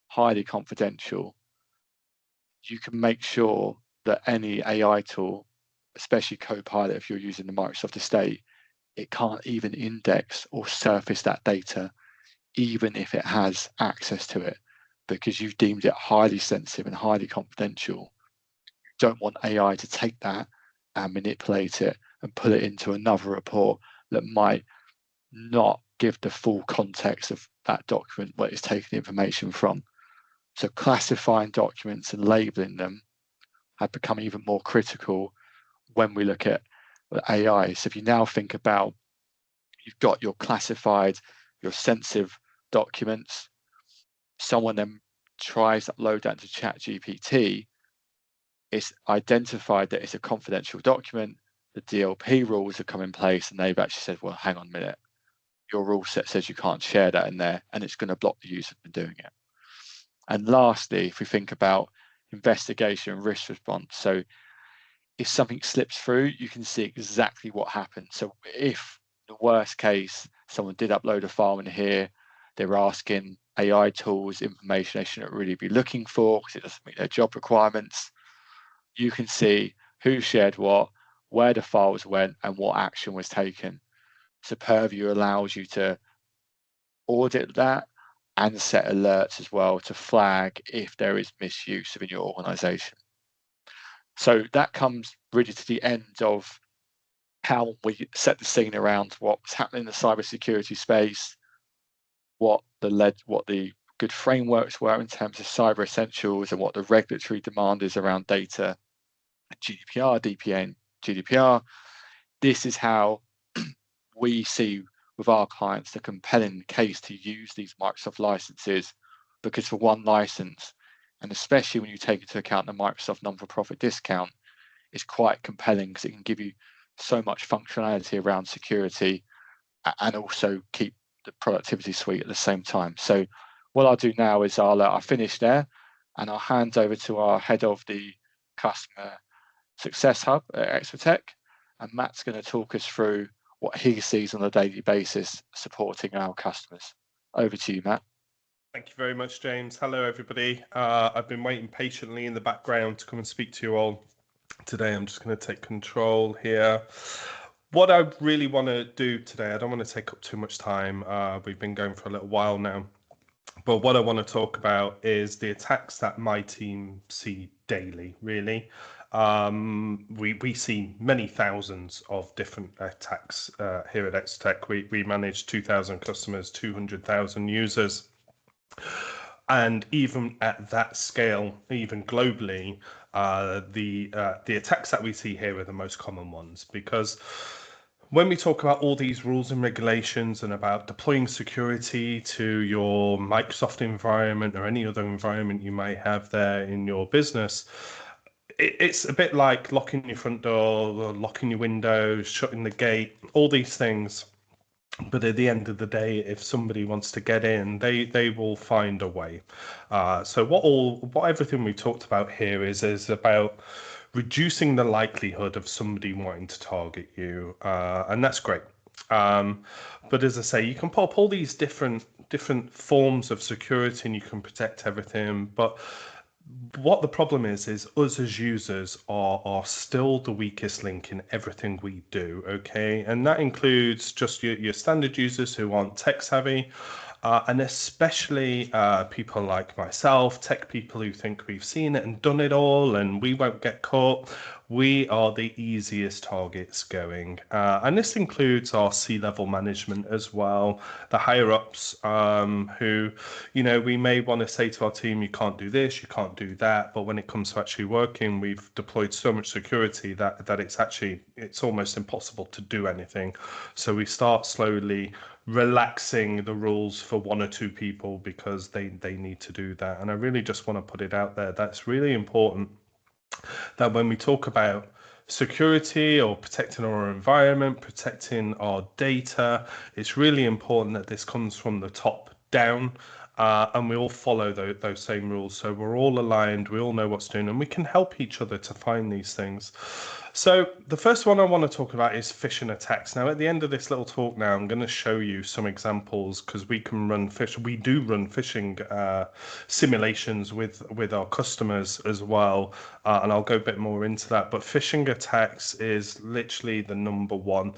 highly confidential, you can make sure that any AI tool, especially Copilot, if you're using the Microsoft estate, it can't even index or surface that data, even if it has access to it, because you've deemed it highly sensitive and highly confidential. You don't want AI to take that and manipulate it and put it into another report that might not give the full context of that document where it's taking the information from. So classifying documents and labeling them have become even more critical when we look at AI. So if you now think about, you've got your classified, your sensitive documents, someone then tries to upload that into ChatGPT, it's identified that it's a confidential document, the DLP rules have come in place, and they've actually said, well, hang on a minute, your rule set says you can't share that in there, and it's going to block the user from doing it. And lastly, if we think about investigation and risk response, so if something slips through, you can see exactly what happened. So if the worst case, someone did upload a file in here, they're asking AI tools information they shouldn't really be looking for because it doesn't meet their job requirements, you can see who shared what, where the files went, and what action was taken. So Purview allows you to audit that and set alerts as well to flag if there is misuse within your organization. So that comes really to the end of how we set the scene around what's happening in the cybersecurity space, what the good frameworks were in terms of cyber essentials, and what the regulatory demand is around data, GDPR, DPA, and GDPR. This is how we see with our clients the compelling case to use these Microsoft licenses, because for one license, and especially when you take into account the Microsoft non-for-profit discount, is quite compelling because it can give you so much functionality around security and also keep the productivity suite at the same time. So what I'll do now is I'll finish there, and I'll hand over to our head of the customer success hub at Exotech, and Matt's going to talk us through what he sees on a daily basis supporting our customers. Over to you, Matt. Thank you very much, James. Hello, everybody. I've been waiting patiently in the background to come and speak to you all today. I'm just going to take control here. What I really want to do today, I don't want to take up too much time. We've been going for a little while now. But what I want to talk about is the attacks that my team see daily, really. We see many thousands of different attacks here at Exotech. We manage 2,000 customers, 200,000 users. And even at that scale, even globally, the attacks that we see here are the most common ones, because when we talk about all these rules and regulations and about deploying security to your Microsoft environment or any other environment you may have there in your business, it's a bit like locking your front door, locking your windows, shutting the gate, all these things. But at the end of the day, if somebody wants to get in, they will find a way. So what everything we talked about here is about reducing the likelihood of somebody wanting to target you, and that's great. But as I say, you can pop all these different forms of security, and you can protect everything. But what the problem is us as users are still the weakest link in everything we do, okay? And that includes just your standard users who aren't tech savvy, and especially people like myself, tech people who think we've seen it and done it all and we won't get caught. we are the easiest targets going. And this includes our C-level management as well, the higher ups who, we may want to say to our team, you can't do this, you can't do that. But when it comes to actually working, we've deployed so much security that it's almost impossible to do anything. So we start slowly relaxing the rules for one or two people because they need to do that. And I really just want to put it out there. That's really important, that when we talk about security or protecting our environment, protecting our data, it's really important that this comes from the top down. And we all follow those same rules. So we're all aligned, we all know what's doing, and we can help each other to find these things. So the first one I want to talk about is phishing attacks. Now, at the end of this little talk now, I'm going to show you some examples because we do run phishing simulations with our customers as well. And I'll go a bit more into that. But phishing attacks is literally the number one.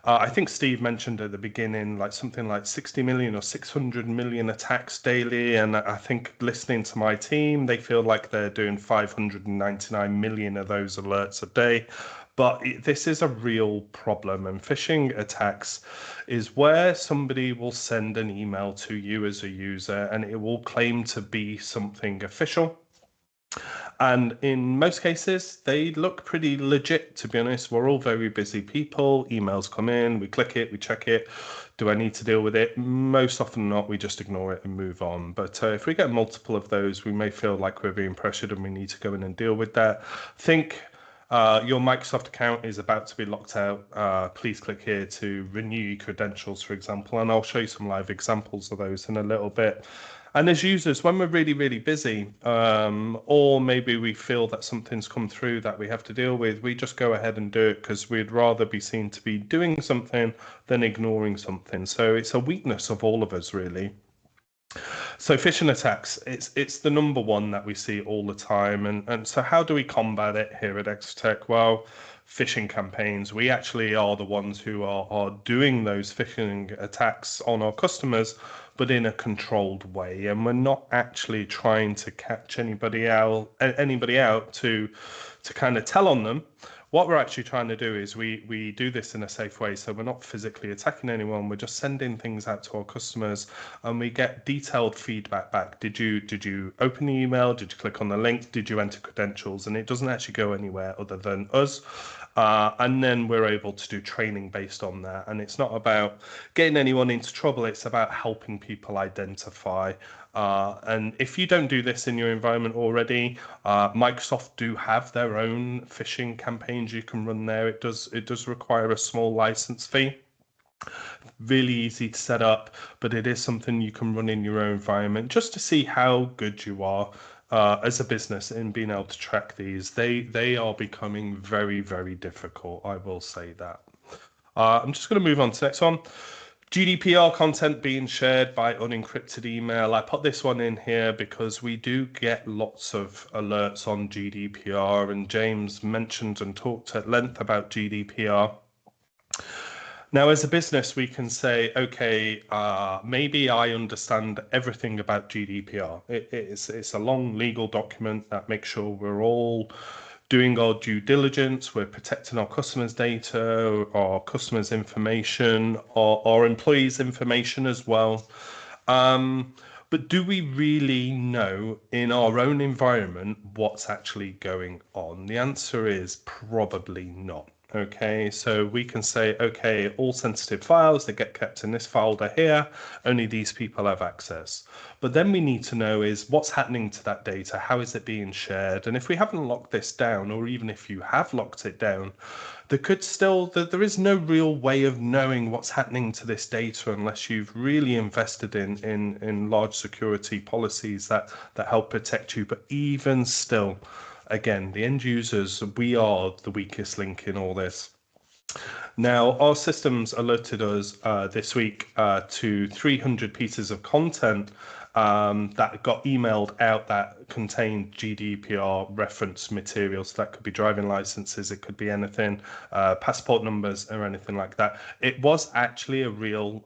I think Steve mentioned at the beginning, like something like 60 million or 600 million attacks daily. And I think listening to my team, they feel like they're doing 599 million of those alerts a day. But this is a real problem. And phishing attacks is where somebody will send an email to you as a user and it will claim to be something official. And in most cases, they look pretty legit, to be honest. We're all very busy people. Emails come in, we click it, we check it. Do I need to deal with it? Most often not, we just ignore it and move on. But if we get multiple of those, we may feel like we're being pressured and we need to go in and deal with that. Think your Microsoft account is about to be locked out. Please click here to renew your credentials, for example. And I'll show you some live examples of those in a little bit. And as users, when we're really, really busy, or maybe we feel that something's come through that we have to deal with, we just go ahead and do it because we'd rather be seen to be doing something than ignoring something. So it's a weakness of all of us, really. So phishing attacks, it's the number one that we see all the time. And so how do we combat it here at Exotech? Well, phishing campaigns. We actually are the ones who are doing those phishing attacks on our customers, but in a controlled way. And we're not actually trying to catch anybody out to kind of tell on them. What we're actually trying to do is we do this in a safe way. So we're not physically attacking anyone. We're just sending things out to our customers and we get detailed feedback back. Did you open the email? Did you click on the link? Did you enter credentials? And it doesn't actually go anywhere other than us. And then we're able to do training based on that. And it's not about getting anyone into trouble. It's about helping people identify. And if you don't do this in your environment already, Microsoft do have their own phishing campaigns you can run there. It does require a small license fee. Really easy to set up, but it is something you can run in your own environment just to see how good you are as a business in being able to track these. They are becoming very, very difficult, I will say that. I'm just going to move on to the next one. GDPR content being shared by unencrypted email. I put this one in here because we do get lots of alerts on GDPR, and James mentioned and talked at length about GDPR. Now, as a business, we can say, okay, maybe I understand everything about GDPR. It's a long legal document that makes sure we're all doing our due diligence, we're protecting our customers' data, our customers' information, our employees' information as well. But do we really know in our own environment what's actually going on? The answer is probably not. Okay, so we can say, okay, all sensitive files, they get kept in this folder here, only these people have access. But then we need to know is what's happening to that data, how is it being shared? And if we haven't locked this down, or even if you have locked it down, there is no real way of knowing what's happening to this data unless you've really invested in large security policies that help protect you. But even still, again, the end users, we are the weakest link in all this. Now, our systems alerted us this week to 300 pieces of content that got emailed out that contained GDPR reference materials. That could be driving licenses, it could be anything, passport numbers or anything like that. It was actually a real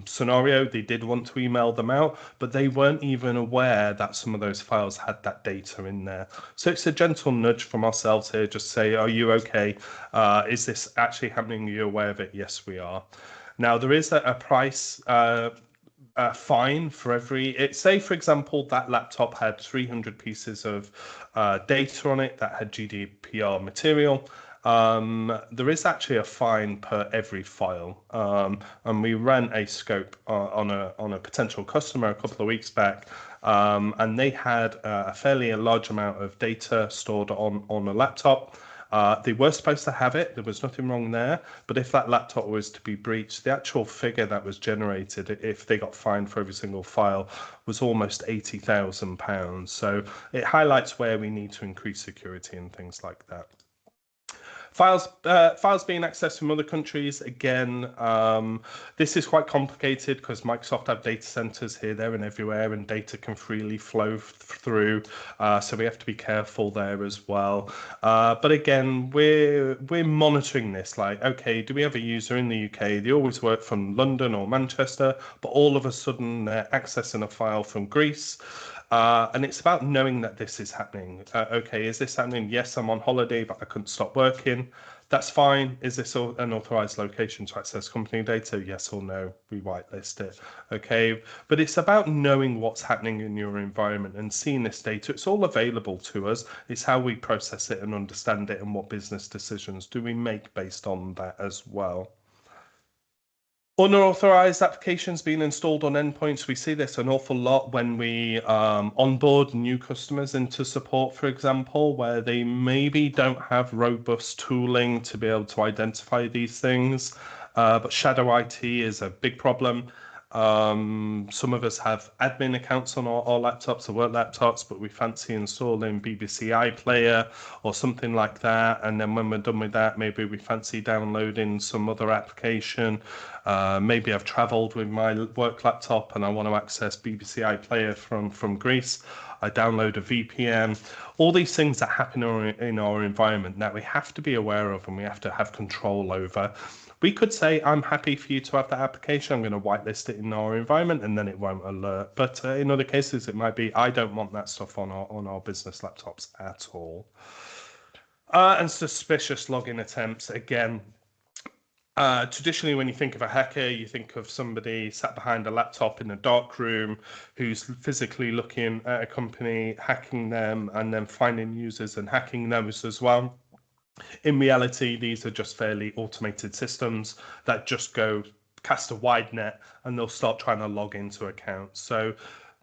scenario. They did want to email them out, but they weren't even aware that some of those files had that data in there. So it's a gentle nudge from ourselves here, just say, are you okay? Is this actually happening? Are you aware of it? Yes, we are. Now, there is a price fine for say, for example, that laptop had 300 pieces of data on it that had GDPR material. There is actually a fine per every file, and we ran a scope on a potential customer a couple of weeks back, and they had a fairly large amount of data stored on a laptop. They were supposed to have it, there was nothing wrong there, but if that laptop was to be breached, the actual figure that was generated, if they got fined for every single file, was almost £80,000. So it highlights where we need to increase security and things like that. Files being accessed from other countries, again, this is quite complicated because Microsoft have data centers here, there and everywhere, and data can freely flow through, so we have to be careful there as well. But again, we're monitoring this, like, okay, do we have a user in the UK? They always work from London or Manchester, but all of a sudden they're accessing a file from Greece. And it's about knowing that this is happening. Okay, is this happening? Yes, I'm on holiday, but I couldn't stop working. That's fine. Is this an authorized location to access company data? Yes or no? We whitelist it. Okay, but it's about knowing what's happening in your environment and seeing this data. It's all available to us. It's how we process it and understand it, and what business decisions do we make based on that as well. Unauthorized applications being installed on endpoints. We see this an awful lot when we onboard new customers into support, for example, where they maybe don't have robust tooling to be able to identify these things. But shadow IT is a big problem. Some of us have admin accounts on our laptops or work laptops, but we fancy installing BBC iPlayer or something like that. And then when we're done with that, maybe we fancy downloading some other application. Maybe I've traveled with my work laptop and I want to access BBC iPlayer from Greece. I download a VPN. All these things that happen in our environment that we have to be aware of and we have to have control over. We could say, I'm happy for you to have that application. I'm going to whitelist it in our environment and then it won't alert. But in other cases, it might be, I don't want that stuff on our business laptops at all. And suspicious login attempts. Again, traditionally, when you think of a hacker, you think of somebody sat behind a laptop in a dark room who's physically looking at a company, hacking them, and then finding users and hacking those as well. In reality, these are just fairly automated systems that just go cast a wide net and they'll start trying to log into accounts. So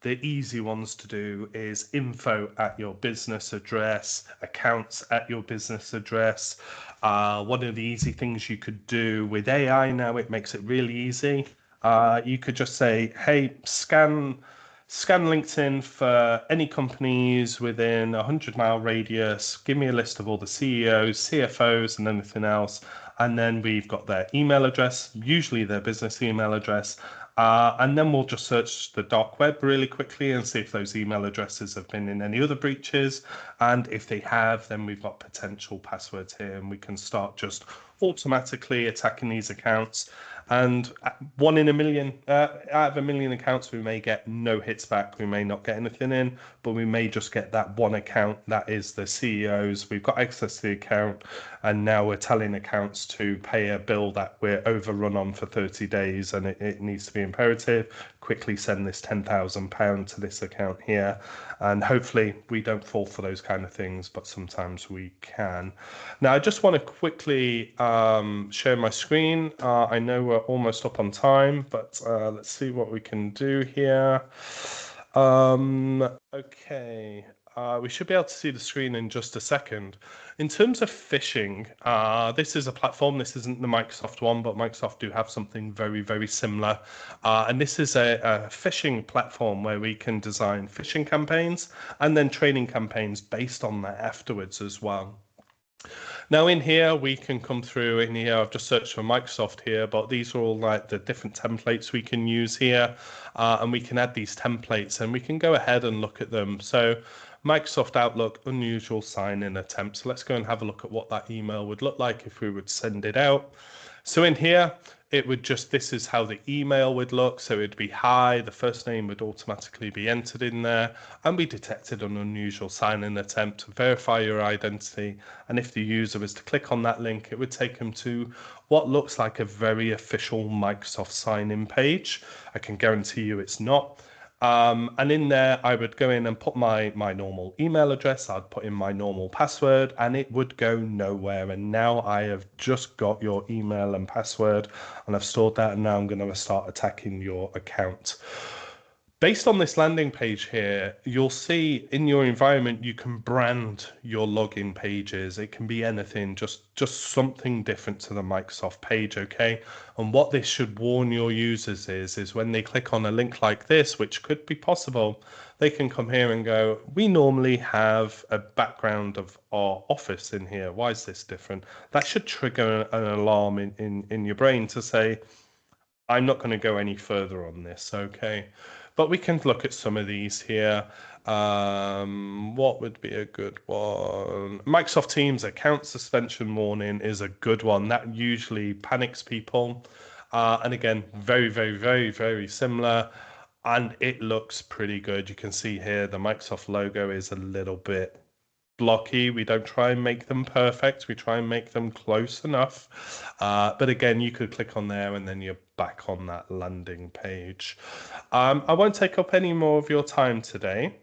the easy ones to do is info at your business address, accounts at your business address. One of the easy things you could do with AI now, it makes it really easy. You could just say, hey, scan LinkedIn for any companies within a 100-mile radius. Give me a list of all the CEOs, CFOs, and anything else. And then we've got their email address, usually their business email address. And then we'll just search the dark web really quickly and see if those email addresses have been in any other breaches. And if they have, then we've got potential passwords here and we can start just automatically attacking these accounts. And 1 in a million, out of a million accounts, we may get no hits back. We may not get anything in, but we may just get that one account that is the CEOs. We've got access to the account, and now we're telling accounts to pay a bill that we're overrun on for 30 days, and it needs to be imperative. Quickly send this £10,000 to this account here, and hopefully we don't fall for those kind of things, but sometimes we can. Now, I just want to quickly share my screen. I know we're almost up on time, but let's see what we can do here. Okay, we should be able to see the screen in just a second. In terms of phishing, this is a platform. This isn't the Microsoft one, but Microsoft do have something very, very similar. And this is a phishing platform where we can design phishing campaigns and then training campaigns based on that afterwards as well. Now in here, we can come through in here. I've just searched for Microsoft here, but these are all like the different templates we can use here. And we can add these templates and we can go ahead and look at them. So Microsoft Outlook, unusual sign-in attempt. So let's go and have a look at what that email would look like if we would send it out. So in here, it would just, this is how the email would look. So it'd be hi, the first name would automatically be entered in there, and we detected an unusual sign-in attempt to verify your identity. And if the user was to click on that link, it would take them to what looks like a very official Microsoft sign-in page. I can guarantee you it's not. And in there, I would go in and put my normal email address. I'd put in my normal password and it would go nowhere. And now I have just got your email and password and I've stored that. And now I'm going to start attacking your account. Based on this landing page here, you'll see in your environment, you can brand your login pages. It can be anything, just something different to the Microsoft page, okay? And what this should warn your users is when they click on a link like this, which could be possible, they can come here and go, we normally have a background of our office in here. Why is this different? That should trigger an alarm in your brain to say, I'm not going to go any further on this, okay? But we can look at some of these here. What would be a good one? Microsoft Teams account suspension warning is a good one. That usually panics people. And again, very similar. And it looks pretty good. You can see here the Microsoft logo is a little bit blocky. We don't try and make them perfect. We try and make them close enough. But again, you could click on there and then you're back on that landing page. I won't take up any more of your time today,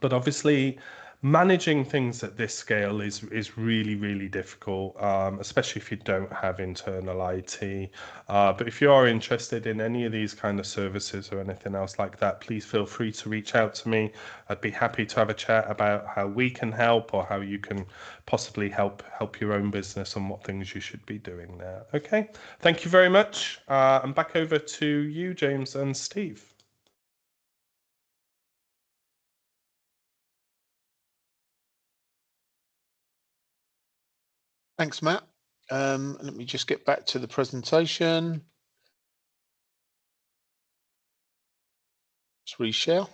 but obviously managing things at this scale is really difficult, especially if you don't have internal IT. But if you are interested in any of these kind of services or anything else like that, please feel free to reach out to me. I'd be happy to have a chat about how we can help or how you can possibly help your own business and what things you should be doing there. Okay, thank you very much. And back over to you, James and Steve. Thanks, Matt. Let me just get back to the presentation. Let's reshare.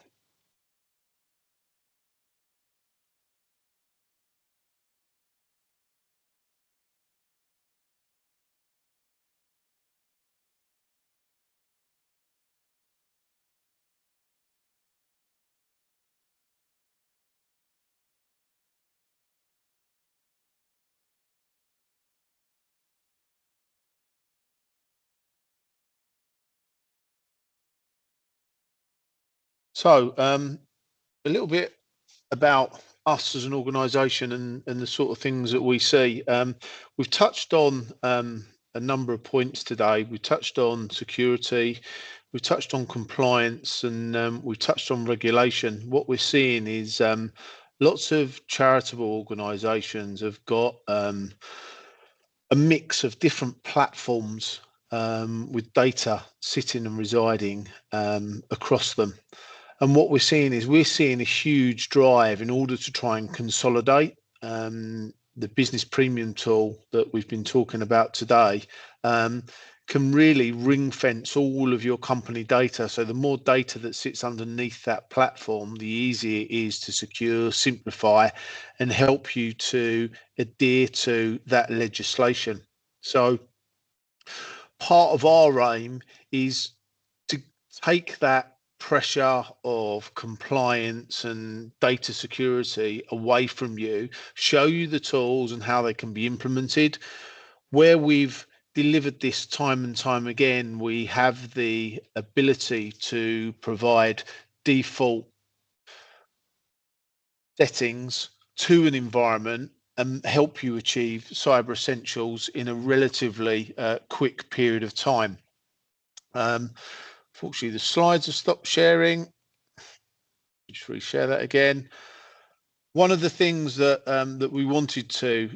So a little bit about us as an organisation and the sort of things that we see. We've touched on a number of points today. We've touched on security, we've touched on compliance, and we've touched on regulation. What we're seeing is lots of charitable organisations have got a mix of different platforms with data sitting and residing across them. And what we're seeing a huge drive in order to try and consolidate. The business premium tool that we've been talking about today can really ring fence all of your company data. So the more data that sits underneath that platform, the easier it is to secure, simplify, and help you to adhere to that legislation. So part of our aim is to take that pressure of compliance and data security away from you, show you the tools and how they can be implemented. Where we've delivered this time and time again, we have the ability to provide default settings to an environment and help you achieve cyber essentials in a relatively quick period of time. Fortunately, the slides have stopped sharing. Just reshare that again. One of the things that that we wanted to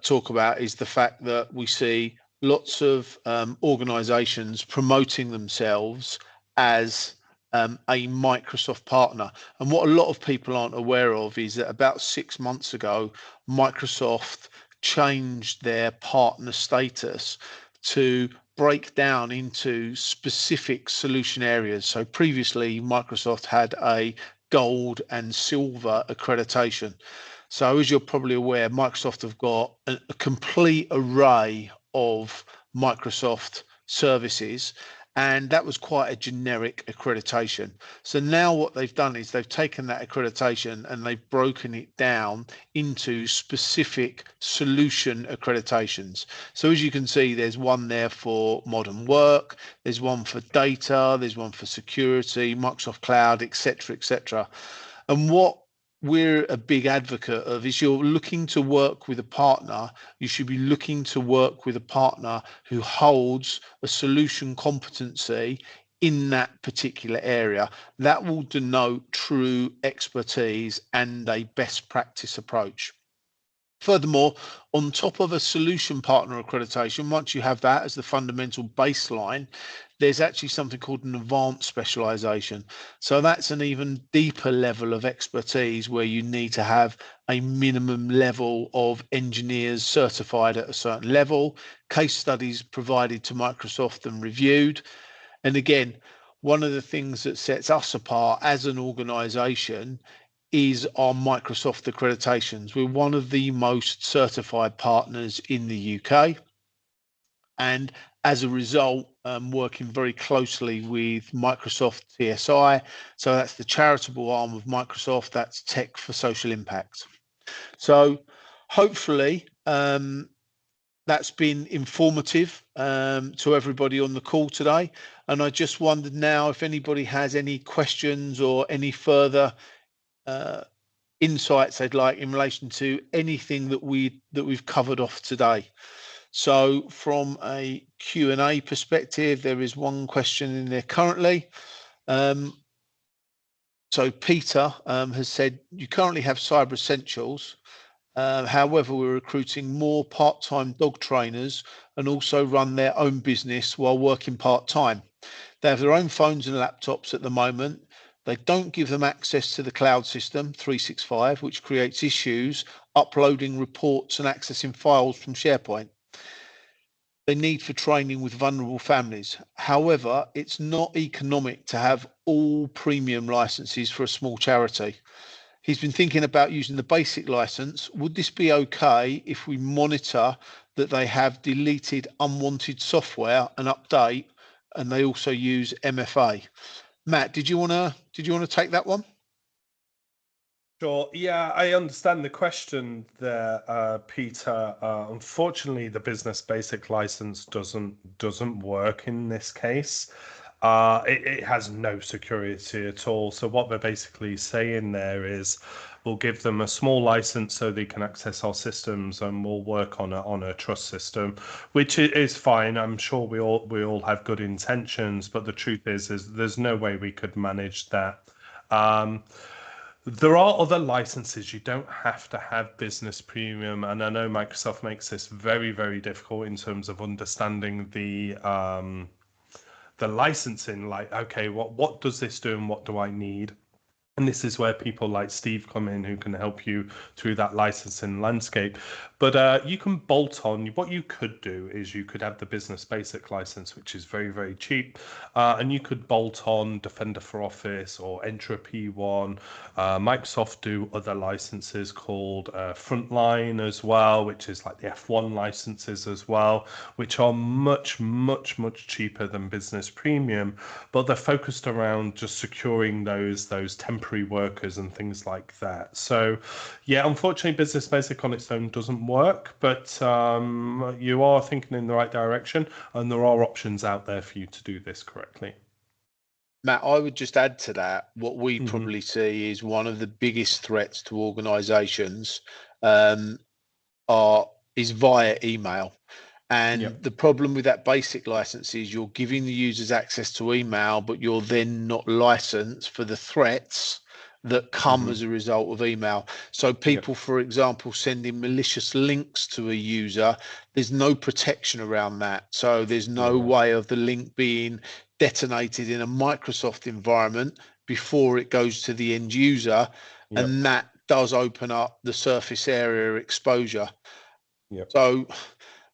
talk about is the fact that we see lots of organizations promoting themselves as a Microsoft partner. And what a lot of people aren't aware of is that about 6 months ago, Microsoft changed their partner status to break down into specific solution areas. So previously, Microsoft had a gold and silver accreditation. So as you're probably aware, Microsoft have got a complete array of Microsoft services, and that was quite a generic accreditation. So now what they've done is they've taken that accreditation and they've broken it down into specific solution accreditations. So as you can see, there's one there for modern work, there's one for data, there's one for security, Microsoft Cloud, etc., etc. And what we're a big advocate of is you're looking to work with a partner, you should be looking to work with a partner who holds a solution competency in that particular area. That will denote true expertise and a best practice approach. Furthermore, on top of a solution partner accreditation, once you have that as the fundamental baseline, there's actually something called an advanced specialization. So that's an even deeper level of expertise where you need to have a minimum level of engineers certified at a certain level, case studies provided to Microsoft and reviewed. And again, one of the things that sets us apart as an organization is our Microsoft accreditations. We're one of the most certified partners in the UK. And as a result, working very closely with Microsoft TSI. So that's the charitable arm of Microsoft, that's Tech for Social Impact. So hopefully that's been informative to everybody on the call today. And I just wondered now if anybody has any questions or any further insights they'd like in relation to anything that we've covered off today. So from a Q&A perspective, there is one question in there currently. So Peter has said, you currently have Cyber Essentials. However, we're recruiting more part-time dog trainers and also run their own business while working part-time. They have their own phones and laptops at the moment. They don't give them access to the cloud system 365, which creates issues uploading reports and accessing files from SharePoint. They need for training with vulnerable families. However, it's not economic to have all premium licenses for a small charity. He's been thinking about using the basic license. Would this be okay if we monitor that they have deleted unwanted software and update, and they also use MFA? Matt, did you want to take that one? Sure. Yeah, I understand the question there, Peter. Unfortunately, the business basic license doesn't work in this case. It has no security at all. So what they're basically saying there is, we'll give them a small license so they can access our systems, and we'll work on a trust system, which is fine. I'm sure we all have good intentions, but the truth is there's no way we could manage that. There are other licenses. You don't have to have business premium, and I know Microsoft makes this very, very difficult in terms of understanding the licensing. Like, okay, what does this do and what do I need? And this is where people like Steve come in, who can help you through that licensing landscape. But you can bolt on. What you could do is you could have the business basic license, which is very, very cheap. And you could bolt on Defender for Office or Entra P1. Microsoft do other licenses called Frontline as well, which is like the F1 licenses as well, which are much, much, much cheaper than business premium. But they're focused around just securing those temporary workers and things like that. So yeah, unfortunately business basic on its own doesn't work, but you are thinking in the right direction, and there are options out there for you to do this correctly. Matt, I would just add to that, what we probably see is one of the biggest threats to organizations is via email. And the problem with that basic license is you're giving the users access to email, but you're then not licensed for the threats that come as a result of email. So people, for example, sending malicious links to a user, there's no protection around that. So there's no way of the link being detonated in a Microsoft environment before it goes to the end user. And that does open up the surface area exposure. Yep. So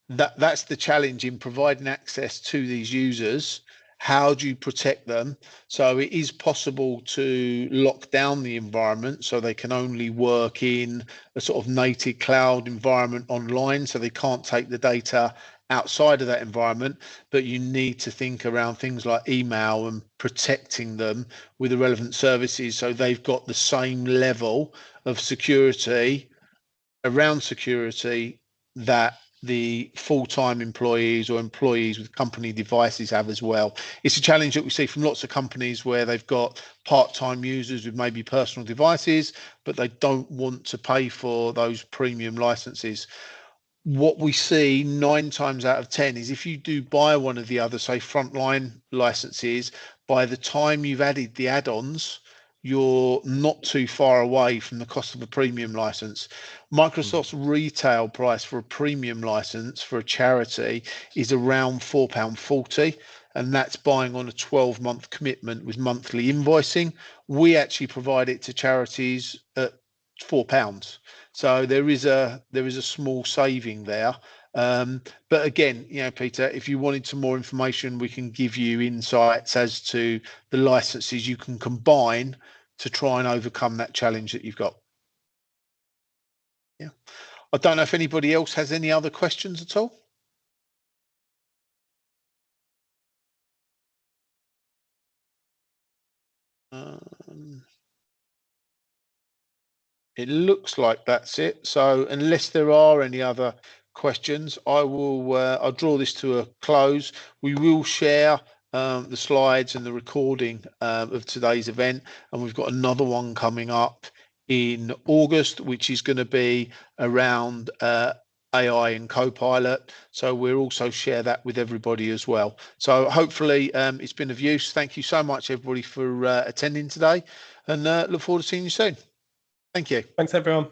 that's the challenge in providing access to these users. How do you protect them? So it is possible to lock down the environment so they can only work in a sort of native cloud environment online, so they can't take the data outside of that environment. But you need to think around things like email and protecting them with the relevant services so they've got the same level of security around security that the full-time employees or employees with company devices have as well. It's a challenge that we see from lots of companies where they've got part-time users with maybe personal devices, but they don't want to pay for those premium licenses. What we see 9 times out of 10 is if you do buy one of the other, say, frontline licenses, by the time you've added the add-ons, you're not too far away from the cost of a premium license. Microsoft's retail price for a premium license for a charity is around £4.40, and that's buying on a 12-month commitment with monthly invoicing. We actually provide it to charities at £4. So there is a small saving there. But again, Peter, if you wanted some more information, we can give you insights as to the licenses you can combine to try and overcome that challenge that you've got. Yeah. I don't know if anybody else has any other questions at all. It looks like that's it. So unless there are any other questions, I'll draw this to a close. We will share the slides and the recording of today's event, and we've got another one coming up in August, which is going to be around AI and Copilot. So we'll also share that with everybody as well. So hopefully it's been of use. Thank you so much, everybody, for attending today, and look forward to seeing you soon. Thank you. Thanks, everyone.